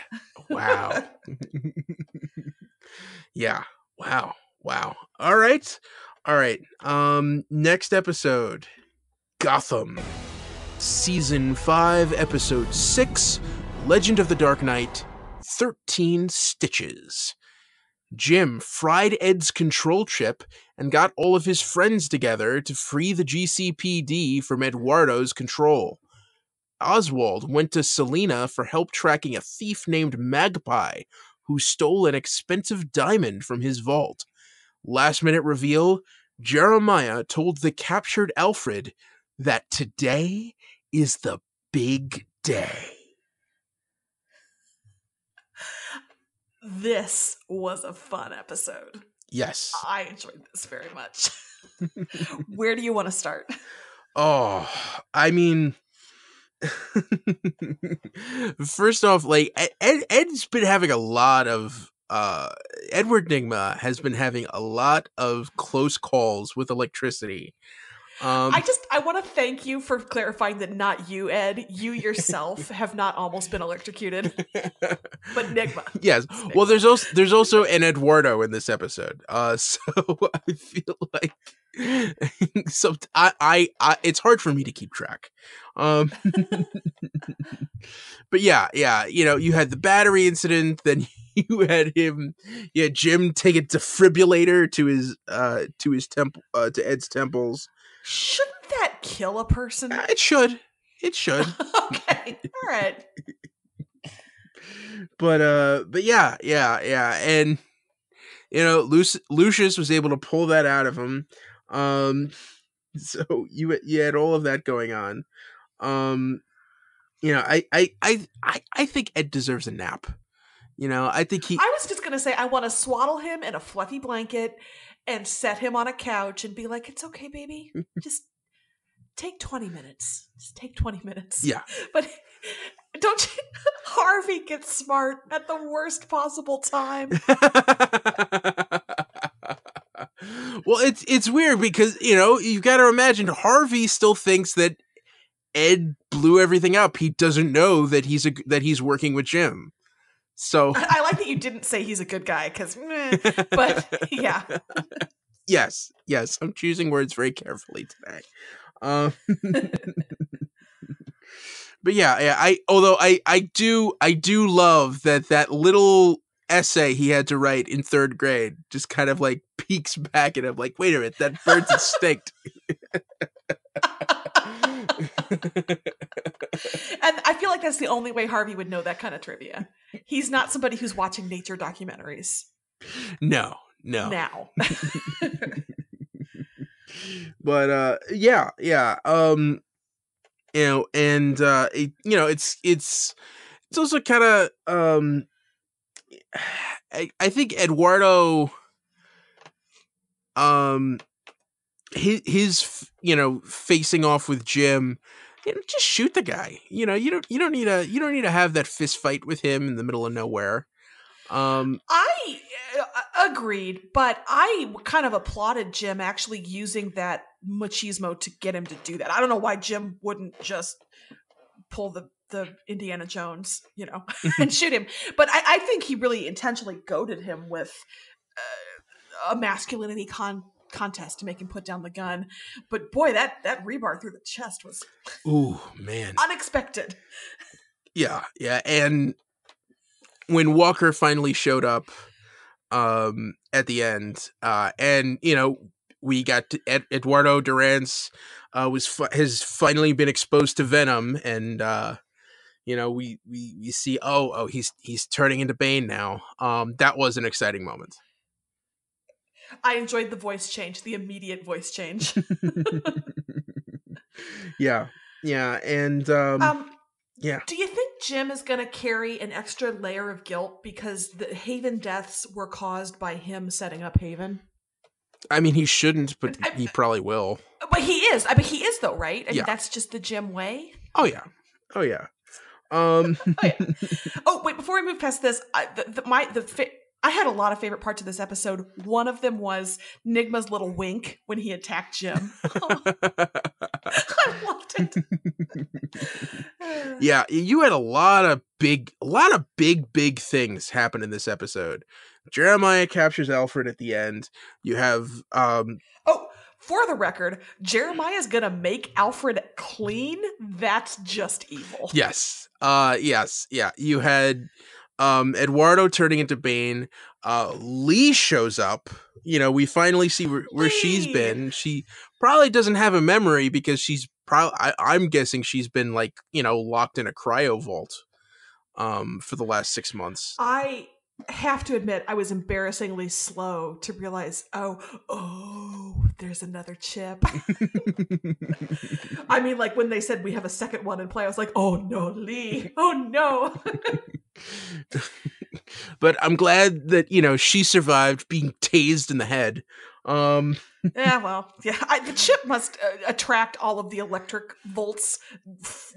Wow. Yeah. Wow. All right. Next episode, Gotham, season 5, episode 6, Legend of the Dark Knight, 13 Stitches. Jim fried Ed's control chip and got all of his friends together to free the GCPD from Eduardo's control. Oswald went to Selena for help tracking a thief named Magpie, who stole an expensive diamond from his vault. Last minute reveal, Jeremiah told the captured Alfred that today is the big day. This was a fun episode. Yes. I enjoyed this very much. Where do you want to start? Oh, I mean, first off, like Ed's been having a lot of Edward Nygma has been having a lot of close calls with electricity. I want to thank you for clarifying that not you, Ed. You yourself have not almost been electrocuted, but Nygma. Yes. Nygma. Well, there's also an Eduardo in this episode. So I feel like I it's hard for me to keep track. But yeah, you know, you had the battery incident, then you had Jim take a defibrillator to his temple, to Ed's temples. Shouldn't that kill a person? It should. Okay. All right. But yeah. And you know, Lucius was able to pull that out of him. So you had all of that going on. You know, I think Ed deserves a nap. You know, I was just gonna say I want to swaddle him in a fluffy blanket and set him on a couch and be like, "It's okay, baby. Just take 20 minutes. Just take 20 minutes." Yeah. But don't you, Harvey gets smart at the worst possible time. Well, it's weird because, you know, you've got to imagine Harvey still thinks that Ed blew everything up. He doesn't know that he's working with Jim. So I like that you didn't say he's a good guy because, but yeah. Yes. I'm choosing words very carefully today. But yeah. I do love that little essay he had to write in 3rd grade just kind of like peeks back at him like, wait a minute, that bird's extinct. And I feel like that's the only way Harvey would know that kind of trivia. He's not somebody who's watching nature documentaries. No. Now. But yeah. You know, and you know, it's also kind of I think Eduardo his you know, facing off with Jim, you know, just shoot the guy. You know, you don't need to have that fist fight with him in the middle of nowhere. I agreed, but I kind of applauded Jim actually using that machismo to get him to do that. I don't know why Jim wouldn't just pull the Indiana Jones, you know, and shoot him. But I think he really intentionally goaded him with a masculinity contest to make him put down the gun. But boy, that rebar through the chest was ooh, man, unexpected. Yeah, and when Walker finally showed up at the end, and you know, we got to Eduardo Duran's has finally been exposed to Venom, and you know, we see he's turning into Bane now. That was an exciting moment. I enjoyed the voice change, the immediate voice change. Yeah, and yeah. Do you think Jim is going to carry an extra layer of guilt because the Haven deaths were caused by him setting up Haven? I mean, he shouldn't, but he probably will. But he is. I mean, he is though, right? I mean, yeah. That's just the Jim way. Oh yeah. Oh yeah. Oh wait, before we move past this, I had a lot of favorite parts of this episode. One of them was Nygma's little wink when he attacked Jim. I loved it. Yeah, you had a lot of big things happen in this episode. Jeremiah captures Alfred at the end. You have for the record, Jeremiah's gonna make Alfred clean. That's just evil. Yes. Yes. Yeah. You had Eduardo turning into Bane. Lee shows up. We finally see where she's been. She probably doesn't have a memory because she's I'm guessing she's been locked in a cryo vault for the last 6 months. I have to admit, I was embarrassingly slow to realize, oh, there's another chip. I mean, like when they said we have a second one in play, I was like, oh no, Lee. Oh no. But I'm glad that, she survived being tased in the head. The chip must attract all of the electric volts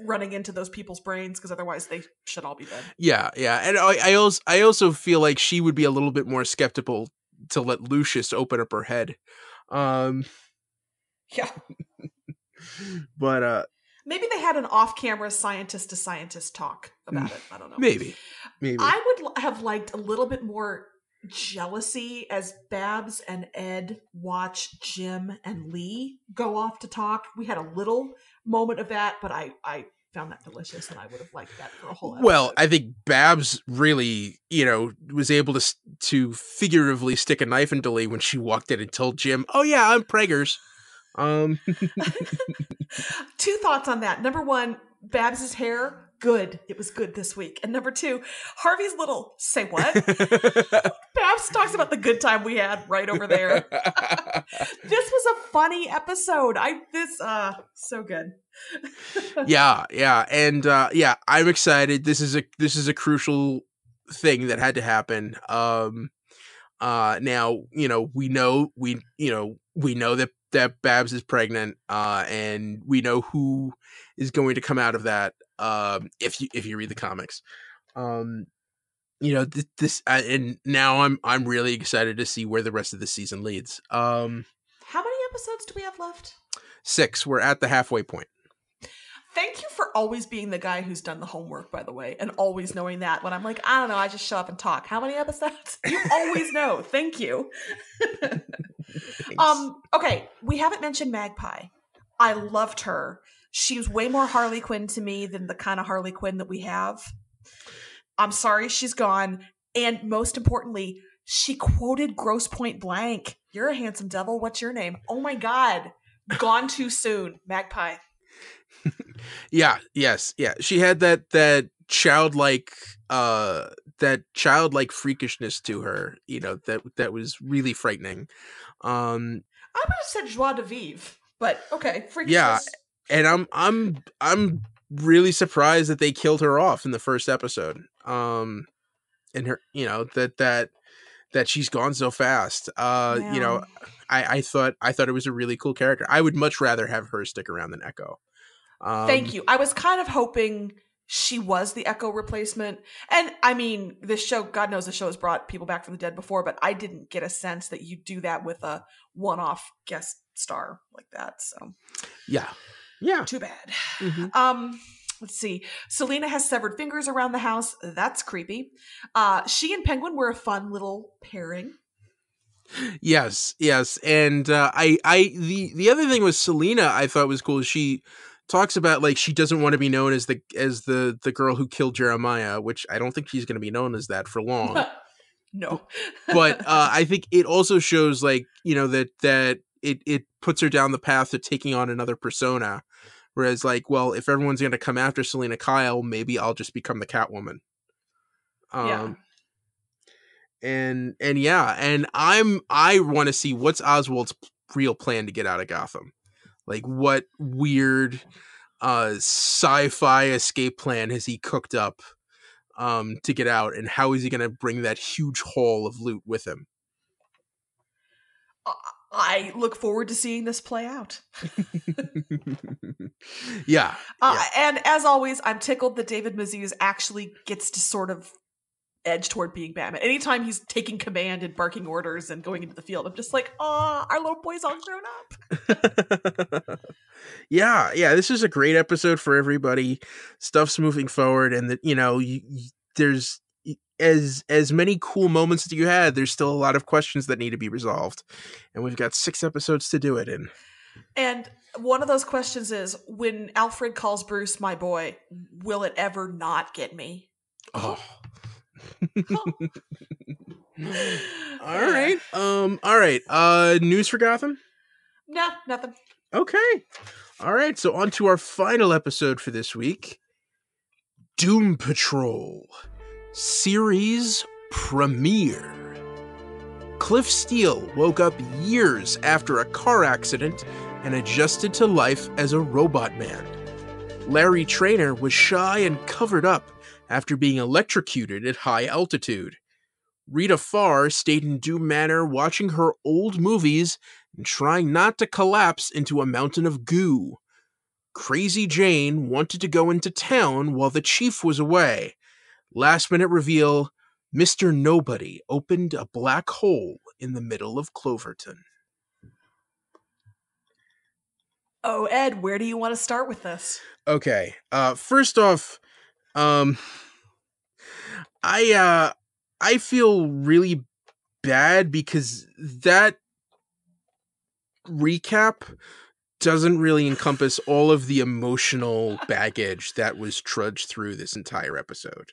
running into those people's brains, because otherwise they should all be dead. Yeah, and I also feel like she would be a little bit more skeptical to let Lucius open up her head. Yeah, but maybe they had an off-camera scientist to scientist talk about it. I don't know. Maybe I would have liked a little bit more jealousy as Babs and Ed watch Jim and Lee go off to talk. We had a little moment of that, but I found that delicious, and I would have liked that for a whole episode. Well, I think Babs really, was able to figuratively stick a knife into Lee when she walked in and told Jim, "Oh yeah, I'm preggers." 2 thoughts on that. Number 1, Babs's hair, good. It was good this week. And number 2, Harvey's little say what? Babs talks about the good time we had right over there. This was a funny episode. So good. Yeah. And I'm excited. This is a crucial thing that had to happen. Now, we know that Babs is pregnant, and we know who is going to come out of that. If you read the comics, and now I'm really excited to see where the rest of the season leads. How many episodes do we have left? 6. We're at the halfway point. Thank you for always being the guy who's done the homework, by the way, and always knowing that when I'm like, I don't know, I just show up and talk. How many episodes? You always know. Thank you. Okay, we haven't mentioned Magpie. I loved her. She was way more Harley Quinn to me than the kind of Harley Quinn that we have. I'm sorry she's gone. And most importantly, she quoted Grosse Point Blank. You're a handsome devil. What's your name? Oh my God. Gone too soon. Magpie. Yeah. She had that childlike freakishness to her, that was really frightening. I would have said joie de vivre, but okay, freakishness. Yeah, and I'm really surprised that they killed her off in the first episode. And her, that she's gone so fast. Yeah. I thought it was a really cool character. I would much rather have her stick around than Echo. Thank you. I was kind of hoping she was the Echo replacement. And I mean, this show, God knows the show has brought people back from the dead before, but I didn't get a sense that you do that with a one-off guest star like that. So yeah. Too bad. Mm-hmm. Let's see. Selena has severed fingers around the house. That's creepy. She and Penguin were a fun little pairing. Yes. And the other thing with Selena I thought was cool. She talks about she doesn't want to be known as the girl who killed Jeremiah, which I don't think she's going to be known as that for long. No. But I think it also shows that it puts her down the path to taking on another persona. Whereas if everyone's going to come after Selena Kyle, maybe I'll just become the Catwoman. Yeah. And I want to see what's Oswald's real plan to get out of Gotham. What weird sci-fi escape plan has he cooked up to get out, and how is he going to bring that huge haul of loot with him? I look forward to seeing this play out. Yeah. And as always, I'm tickled that David Mazouz actually gets to sort of edge toward being Batman. Anytime he's taking command and barking orders and going into the field, I'm just like, oh, our little boy's all grown up. Yeah, this is a great episode for everybody. Stuff's moving forward, and there's as many cool moments that you had, there's still a lot of questions that need to be resolved, and we've got 6 episodes to do it in. And one of those questions is, when Alfred calls Bruce my boy, will it ever not get me? Oh, All right. News for Gotham? No, nothing. Okay. All right. So on to our final episode for this week. Doom Patrol series premiere. Cliff Steele woke up years after a car accident and adjusted to life as a robot man. Larry Trainor was shy and covered up after being electrocuted at high altitude. Rita Farr stayed in Doom Manor watching her old movies and trying not to collapse into a mountain of goo. Crazy Jane wanted to go into town while the chief was away. Last minute reveal, Mr. Nobody opened a black hole in the middle of Cloverton. Oh, Ed, where do you want to start with this? Okay. First off, I feel really bad because that recap doesn't really encompass all of the emotional baggage that was trudged through this entire episode.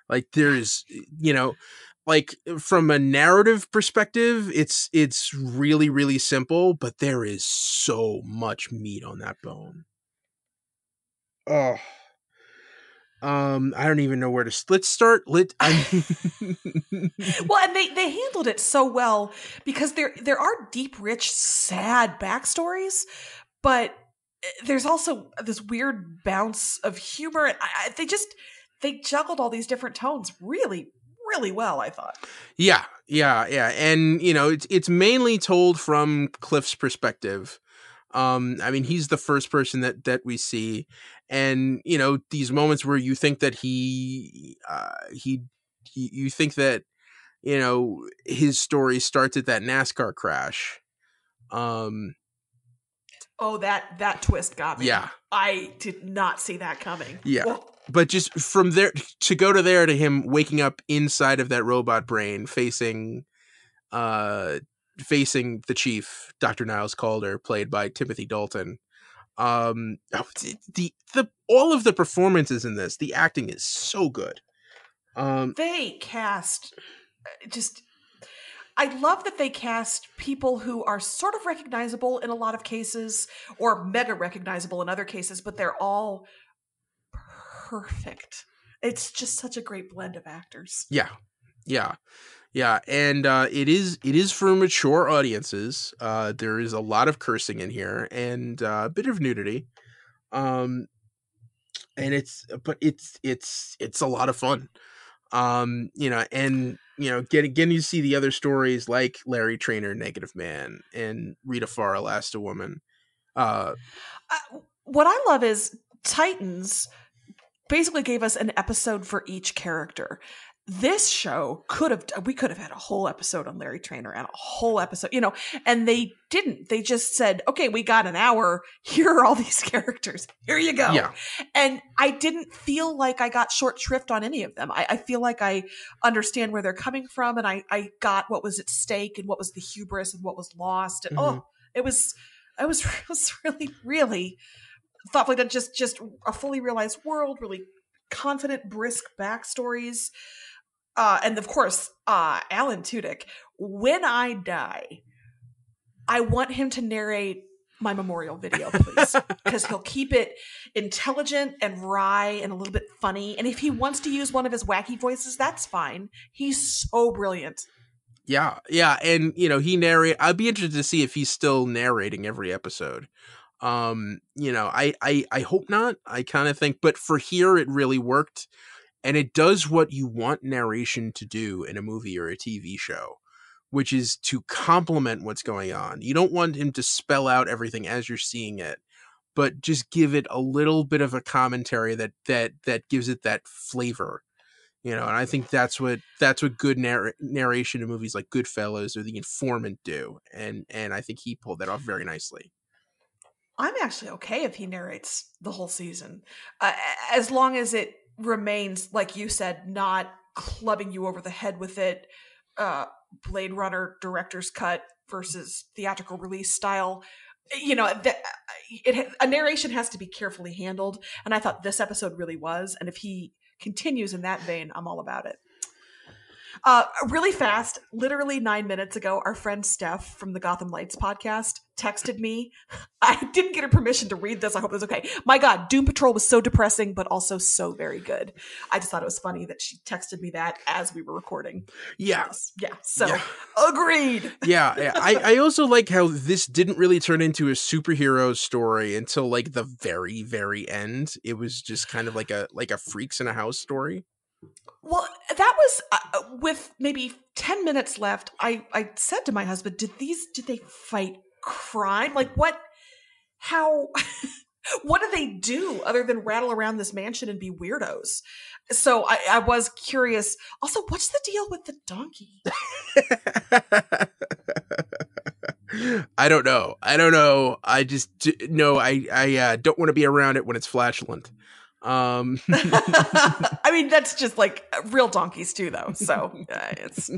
Like there's, like from a narrative perspective, it's really, really simple, but there is so much meat on that bone. Oh, I don't even know where to. Let's start. Well, and they handled it so well because there are deep, rich, sad backstories, but there's also this weird bounce of humor. And they juggled all these different tones really, really well, I thought. Yeah. And, it's mainly told from Cliff's perspective. I mean, he's the first person that we see. And, these moments where you think that you think that, his story starts at that NASCAR crash. Oh, that twist got me. Yeah. I did not see that coming. Yeah. Whoa. But just from there to go to him waking up inside of that robot brain facing the chief, Dr. Niles Calder, played by Timothy Dalton. The all of the performances in this, the acting is so good. They cast I love that they cast people who are sort of recognizable in a lot of cases or mega recognizable in other cases, but they're all perfect. It's just such a great blend of actors. Yeah. And it is for mature audiences. There is a lot of cursing in here and a bit of nudity. And it's a lot of fun. Getting to see the other stories like Larry Trainor, Negative Man, and Rita Farr, Last a Woman. What I love is Titans basically gave us an episode for each character. This show we could have had a whole episode on Larry Trainor and a whole episode, and they didn't. They just said, okay, we got an hour. Here are all these characters. Here you go. Yeah. And I didn't feel like I got short shrift on any of them. I feel like I understand where they're coming from, and I got what was at stake and what was the hubris and what was lost. And it was really, really thoughtfully done. Just a fully realized world, really confident, brisk backstories. And of course, Alan Tudyk, when I die, I want him to narrate my memorial video, please. Because he'll keep it intelligent and wry and a little bit funny. And if he wants to use one of his wacky voices, that's fine. He's so brilliant. Yeah. And, I'd be interested to see if he's still narrating every episode. I hope not. I kind of think, but for here, it really worked. And it does what you want narration to do in a movie or a TV show, which is to complement what's going on. You don't want him to spell out everything as you're seeing it, but just give it a little bit of a commentary that gives it that flavor. And I think that's what good narration in movies like Goodfellas or The Informant do. And I think he pulled that off very nicely. I'm actually okay if he narrates the whole season, as long as it remains, like you said, not clubbing you over the head with it. Blade Runner director's cut versus theatrical release style. A narration has to be carefully handled, and I thought this episode really was. And if he continues in that vein, I'm all about it. Really fast, literally 9 minutes ago, our friend Steph from the Gotham Lights podcast texted me. I didn't get her permission to read this. I hope it was okay. My God, Doom Patrol was so depressing, but also so very good. I just thought it was funny that she texted me that as we were recording. Yeah. Yeah. So agreed. Yeah. I also like how this didn't really turn into a superhero story until like the very, very end. It was just kind of like a Freaks in a House story. Well, that was with maybe 10 minutes left. I said to my husband, did they fight crime? Like how, what do they do other than rattle around this mansion and be weirdos? So I was curious. Also, what's the deal with the donkey? I don't know. I just no. I don't want to be around it when it's flatulent. I mean, that's just like real donkeys too, though. So it's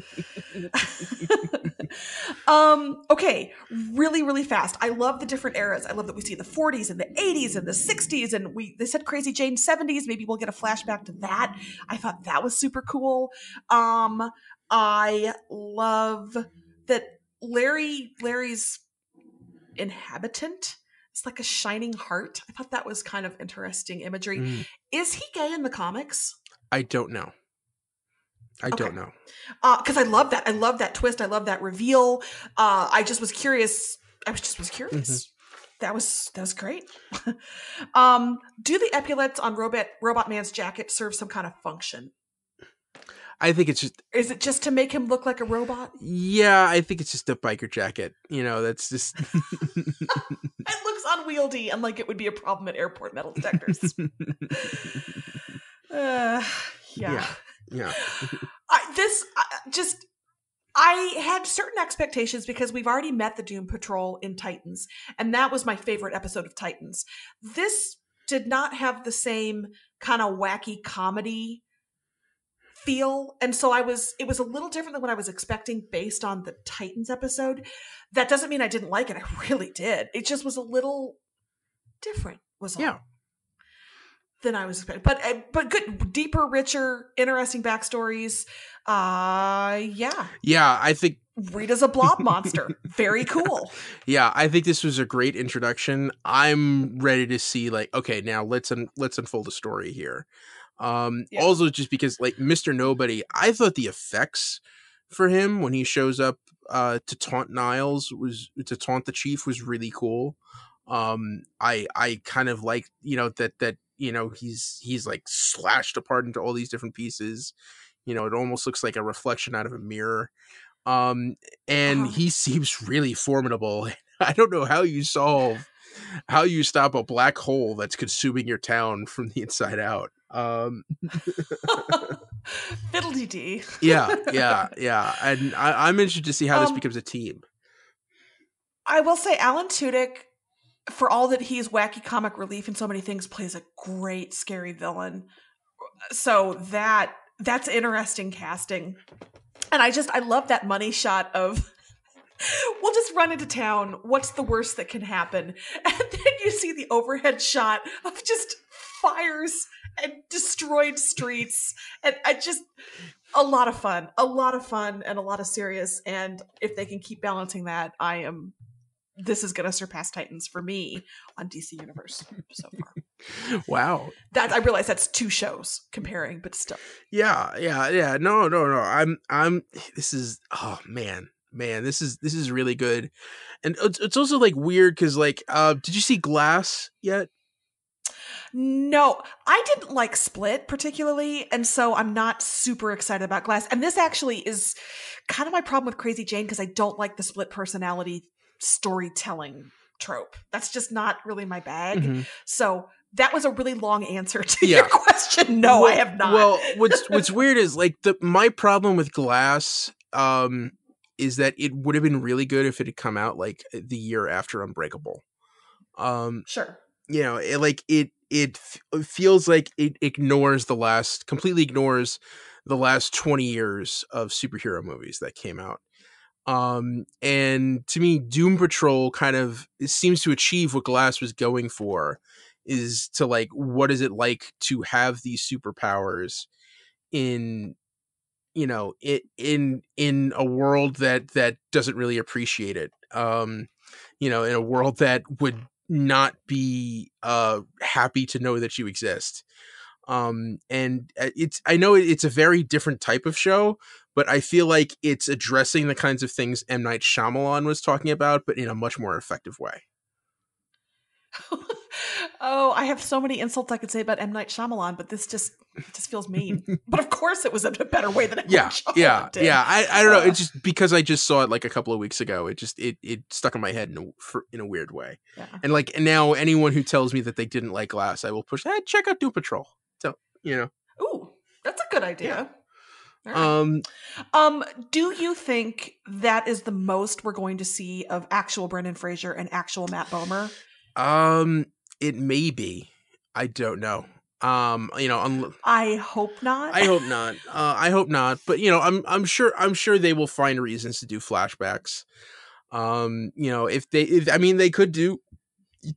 okay. Really, really fast. I love the different eras. I love that we see the 40s and the 80s and the 60s, and they said Crazy Jane 70s. Maybe we'll get a flashback to that. I thought that was super cool. I love that Larry's inhabitant. It's like a shining heart. I thought that was kind of interesting imagery. Is he gay in the comics? I don't know. I don't know. Because I love that. I love that twist. I love that reveal. I just was curious. That was great. Do the epaulets on Robot Man's jacket serve some kind of function? I think it's just... Is it just to make him look like a robot? Yeah, I think it's just a biker jacket. That's just... It looks unwieldy and like it would be a problem at airport metal detectors. Yeah. I had certain expectations because we've already met the Doom Patrol in Titans, and that was my favorite episode of Titans. This did not have the same kind of wacky comedy feel, and so it was a little different than what I was expecting based on the Titans episode. That doesn't mean I didn't like it. I really did. It just was a little different, was all. Than I was expecting. But good, deeper, richer, interesting backstories. Yeah, I think Rita's a blob monster. Very cool. Yeah, I think this was a great introduction. I'm ready to see okay, now let's unfold the story here. Also just because Mr. Nobody, I thought the effects for him when he shows up to taunt the chief was really cool. I kind of like that he's like slashed apart into all these different pieces. It almost looks like a reflection out of a mirror. And he seems really formidable. I don't know how you stop a black hole that's consuming your town from the inside out. Fiddle-dee-dee. Yeah. And I'm interested to see how this becomes a team. I will say Alan Tudyk, for all that he's wacky comic relief and so many things, plays a great scary villain. So that's interesting casting. And I love that money shot of we'll just run into town. What's the worst that can happen? And then you see the overhead shot of just fires and destroyed streets. And a lot of fun and a lot of serious. And if they can keep balancing that, this is going to surpass Titans for me on DC Universe so far. Wow. I realize that's two shows comparing, but still. Yeah. No. This is, oh man, this is really good. And it's also weird because did you see Glass yet? No, I didn't like Split particularly, and so I'm not super excited about Glass. And this actually is kind of my problem with Crazy Jane because I don't like the split personality storytelling trope. That's just not really my bag. Mm-hmm. So that was a really long answer to your question. No, I have not. Well, what's weird is my problem with Glass is that it would have been really good if it had come out the year after Unbreakable. Sure. It feels like it completely ignores the last 20 years of superhero movies that came out. And to me, Doom Patrol it seems to achieve what Glass was going for, is to what is it like to have these superpowers in you know, in a world that doesn't really appreciate it. You know, in a world that would not be happy to know that you exist. And I know it's a very different type of show, but I feel like it's addressing the kinds of things M. Night Shyamalan was talking about, but in a much more effective way. Oh, I have so many insults I could say about M. Night Shyamalan, but this just feels mean. But of course, it was a better way than M. Night Shyamalan did. I don't know. It's just because I just saw it like a couple of weeks ago. It just it stuck in my head in a weird way. Yeah. And now anyone who tells me that they didn't like Glass, I will push. Hey, check out Doom Patrol. So you know. Ooh, that's a good idea. Yeah. Right. Do you think that is the most we're going to see of actual Brendan Fraser and actual Matt Bomer? It may be. I don't know. You know, I hope not. I hope not. I hope not. But you know, I'm sure they will find reasons to do flashbacks. You know, if I mean, they could do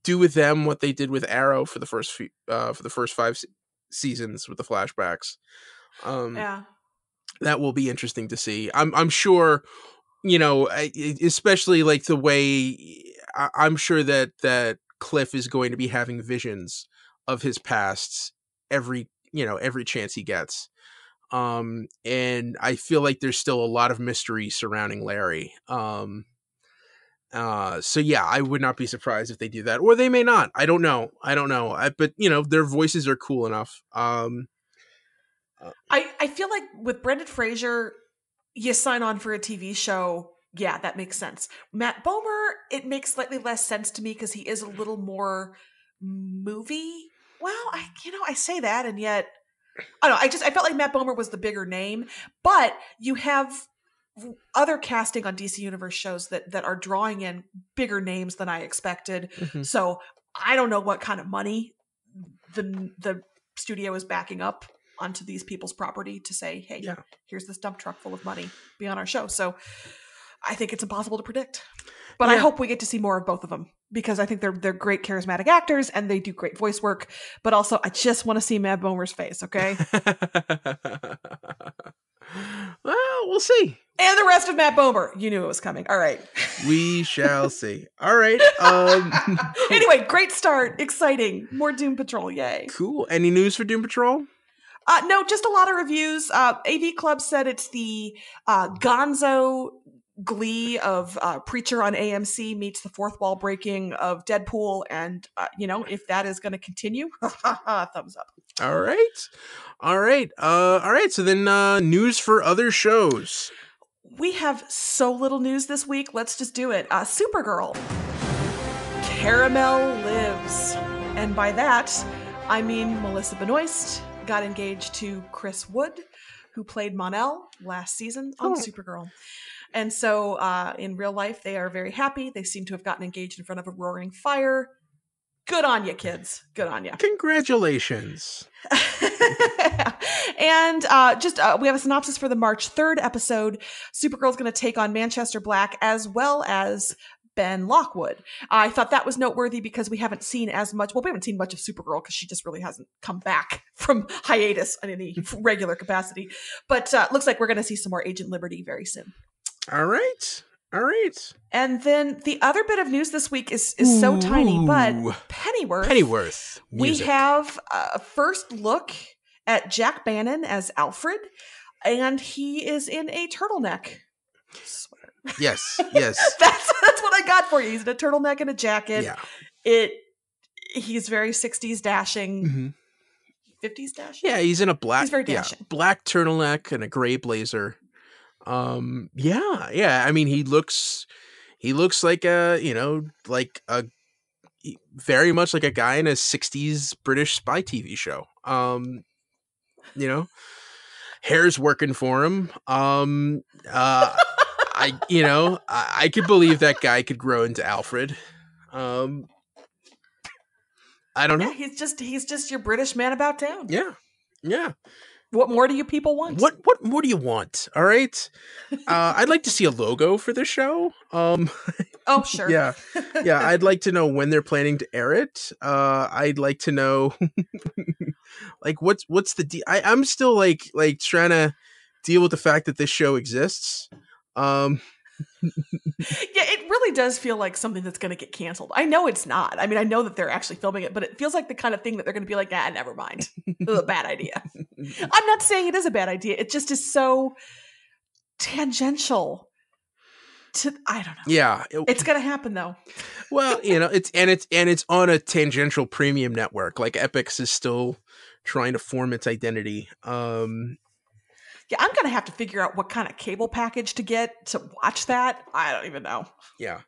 with them what they did with Arrow for the first 5 seasons with the flashbacks. Yeah, that will be interesting to see. I'm sure. You know, especially like the way I'm sure that Cliff is going to be having visions of his past every chance he gets. And I feel like there's still a lot of mystery surrounding Larry. So yeah, I would not be surprised if they do that, or they may not. I don't know. But you know, their voices are cool enough. I feel like with Brendan Fraser, you sign on for a TV show. Yeah, that makes sense. Matt Bomer, it makes slightly less sense to me because he is a little more movie. Well, I say that, and yet I don't know. I felt like Matt Bomer was the bigger name, but you have other casting on DC Universe shows that are drawing in bigger names than I expected. Mm-hmm. So I don't know what kind of money the studio is backing up onto these people's property to say, hey, here's this dump truck full of money, be on our show. So I think it's impossible to predict, but I hope we get to see more of both of them because I think they're great charismatic actors and they do great voice work, but also I just want to see Matt Bomer's face. Okay. Well, we'll see. And the rest of Matt Bomer, you knew it was coming. All right. We shall see. All right. Anyway, great start. Exciting. More Doom Patrol. Yay. Cool. Any news for Doom Patrol? No, just a lot of reviews. AV Club said it's the gonzo glee of Preacher on AMC meets the fourth wall breaking of Deadpool. And, if that is going to continue, thumbs up. All right. So then news for other shows. We have so little news this week. Let's just do it. Supergirl. Caramel lives. And by that, I mean Melissa Benoist got engaged to Chris Wood, who played Mon-El last season on Supergirl. And so in real life, they are very happy. They seem to have gotten engaged in front of a roaring fire. Good on you, kids. Good on you. Congratulations. And we have a synopsis for the March 3rd episode. Supergirl's going to take on Manchester Black as well as Ben Lockwood. I thought that was noteworthy because we haven't seen as much. Well, we haven't seen much of Supergirl because she just really hasn't come back from hiatus in any regular capacity. But looks like we're going to see some more Agent Liberty very soon. All right. And then the other bit of news this week is so tiny, but Pennyworth. Music. We have a first look at Jack Bannon as Alfred, and he is in a turtleneck sweater. Yes. That's what I got for you. He's in a turtleneck and a jacket. Yeah. He's very 60s dashing. Mm-hmm. 50s dashing? Yeah, he's in a black. He's very dashing. Black turtleneck and a gray blazer. Yeah. I mean, he looks like very much like a guy in a 60s British spy TV show. Hair's working for him. I could believe that guy could grow into Alfred. I don't know. Yeah, he's just your British man about town. Yeah. What more do you people want? What more do you want? All right. I'd like to see a logo for the show. Oh, sure. Yeah. I'd like to know when they're planning to air it. I'd like to know, like, what's the deal? I'm still like trying to deal with the fact that this show exists. Yeah, it really does feel like something that's going to get canceled. I know it's not. I mean, I know that they're actually filming it, but it feels like the kind of thing that they're going to be like, never mind. Ugh, bad idea. I'm not saying it is a bad idea. It just is so tangential to, I don't know. Yeah. It's going to happen though. Well, it's on a tangential premium network. Like Epix is still trying to form its identity. Yeah, I'm going to have to figure out what kind of cable package to get to watch that. I don't even know. Yeah.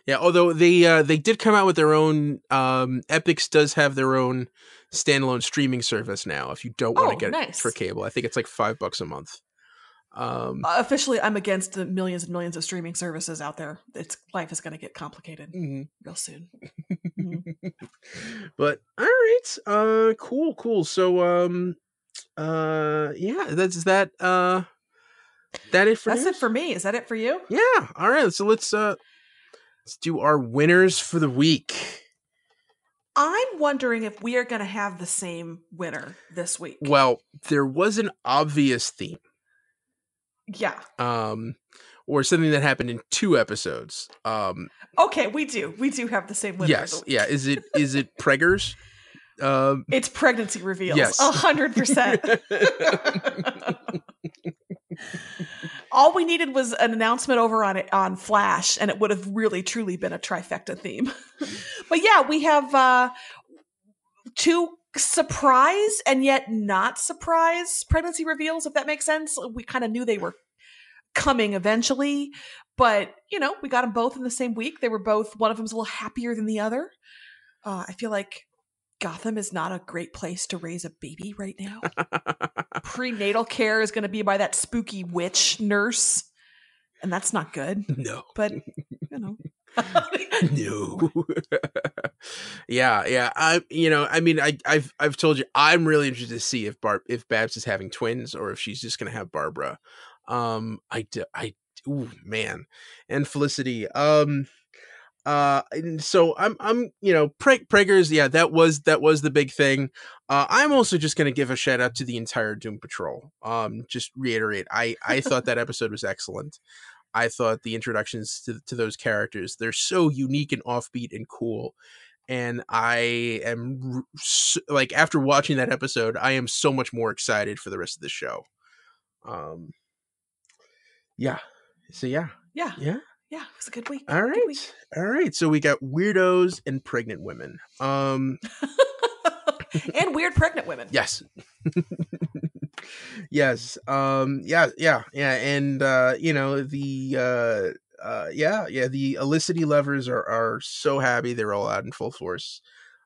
Yeah. Although they did come out with their own, Epix does have their own standalone streaming service now. If you don't want to get it for cable, I think it's like $5 a month. Officially, I'm against the millions and millions of streaming services out there. Life is going to get complicated real soon. But all right. Cool. So, yeah, that's that it for That's news? it for me. Is that it for you? Yeah. All right. So let's do our winners for the week. I'm wondering if we are going to have the same winner this week. Well, there was an obvious theme. Yeah. Or something that happened in 2 episodes. Okay, we do have the same winner. Yes. Yeah. Is it preggers? It's pregnancy reveals. Yes. 100%. All we needed was an announcement over on Flash, and it would have really truly been a trifecta theme. But yeah, we have 2 surprise and yet not surprise pregnancy reveals, if that makes sense. We kind of knew they were coming eventually, but we got them both in the same week. They were both, one of them's a little happier than the other. I feel like Gotham is not a great place to raise a baby right now. Prenatal care is going to be by that spooky witch nurse, and that's not good. No. But, No. Yeah. I've told you I'm really interested to see if Babs is having twins or if she's just going to have Barbara. Ooh, man. And Felicity. And so I'm preggers. Yeah, that was the big thing. I'm also just going to give a shout out to the entire Doom Patrol. Just reiterate, I thought that episode was excellent. I thought the introductions to those characters, they're so unique and offbeat and cool. And I am like, after watching that episode, I am so much more excited for the rest of the show. Yeah. So yeah. Yeah, it was a good week. All right. So we got weirdos and pregnant women. And weird pregnant women. Yes. Yes. Yeah. And the Elicity lovers are so happy. They're all out in full force.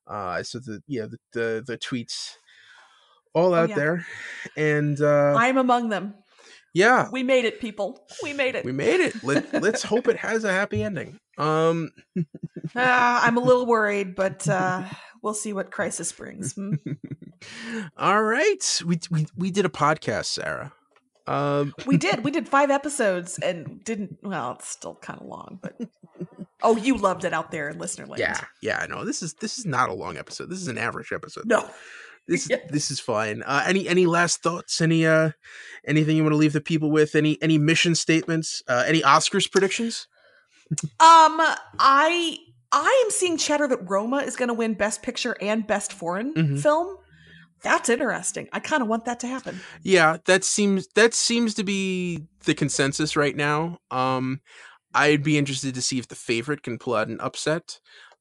So the tweets all out there, and I'm among them. Yeah. We made it, people. We made it. Let's hope it has a happy ending. I'm a little worried, but we'll see what crisis brings. All right. We did a podcast, Sarah. We did 5 episodes and it's still kind of long, but you loved it out there in listener land. Yeah, I know. This is not a long episode. This is an average episode. No. This is fine. Any last thoughts? Anything you want to leave the people with? Any mission statements? Any Oscars predictions? I am seeing chatter that Roma is going to win Best Picture and Best Foreign Film. That's interesting. I kind of want that to happen. Yeah, that seems to be the consensus right now. I'd be interested to see if the favorite can pull out an upset.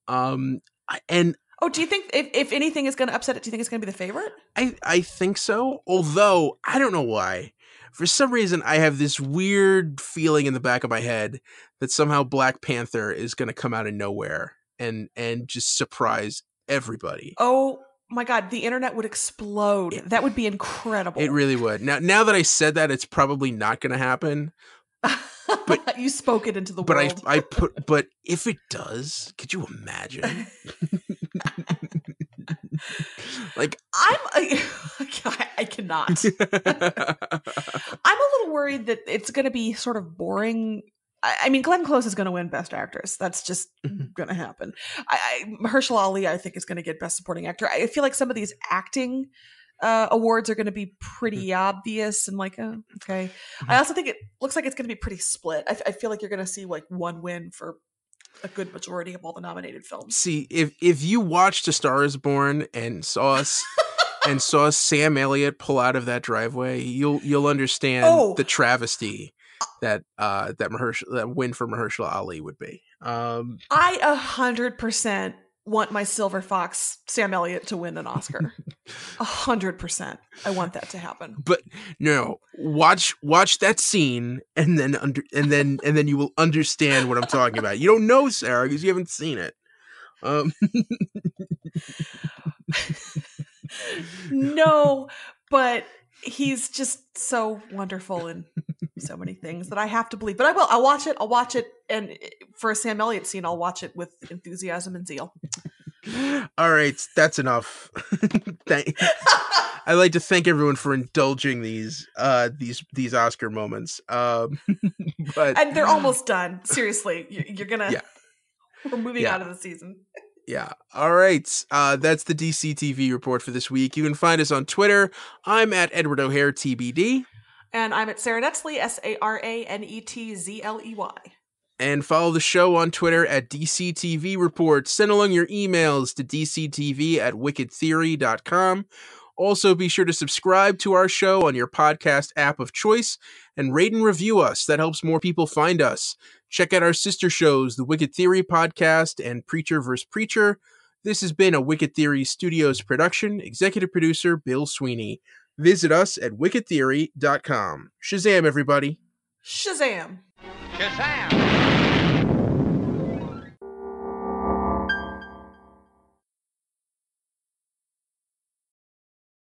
Do you think if anything is going to upset it, do you think it's going to be the favorite? I think so. Although, I don't know why. For some reason, I have this weird feeling in the back of my head that somehow Black Panther is going to come out of nowhere and just surprise everybody. Oh my God, the internet would explode. That would be incredible. It really would. Now that I said that, it's probably not going to happen. But you spoke it into the world. But if it does, could you imagine? Like I cannot. I'm a little worried that it's going to be sort of boring. I mean, Glenn Close is going to win Best Actress. That's just going to happen. Mahershala Ali, I think, is going to get Best Supporting Actor. I feel like some of these acting awards are going to be pretty obvious and like, oh, okay. I also think it looks like it's going to be pretty split. I feel like you're going to see like one win for a good majority of all the nominated films. See, if you watched A Star Is Born and saw Sam Elliott pull out of that driveway, you'll understand the travesty that that win for Mahershala Ali would be. I 100% want my Silver Fox Sam Elliott to win an Oscar. 100%. I want that to happen. But no, watch that scene and then you will understand what I'm talking about. You don't know, Sarah, because you haven't seen it. No, but he's just so wonderful in so many things that I have to believe. But I will. I'll watch it. And for a Sam Elliott scene, I'll watch it with enthusiasm and zeal. All right, that's enough. I'd like to thank everyone for indulging these Oscar moments. But and they're almost done. Seriously, you're gonna. Yeah. We're moving out of the season. Yeah. All right. That's the DC TV report for this week. You can find us on Twitter. I'm at Edward O'Hare TBD. And I'm at Sarah Netzley, SaraNetzley. And follow the show on Twitter at DCTV Report. Send along your emails to dctv@wickedtheory.com. Also, be sure to subscribe to our show on your podcast app of choice and rate and review us. That helps more people find us. Check out our sister shows, the Wicked Theory Podcast and Preacher vs. Preacher. This has been a Wicked Theory Studios production. Executive producer, Bill Sweeney. Visit us at wickedtheory.com. Shazam, everybody. Shazam. Shazam.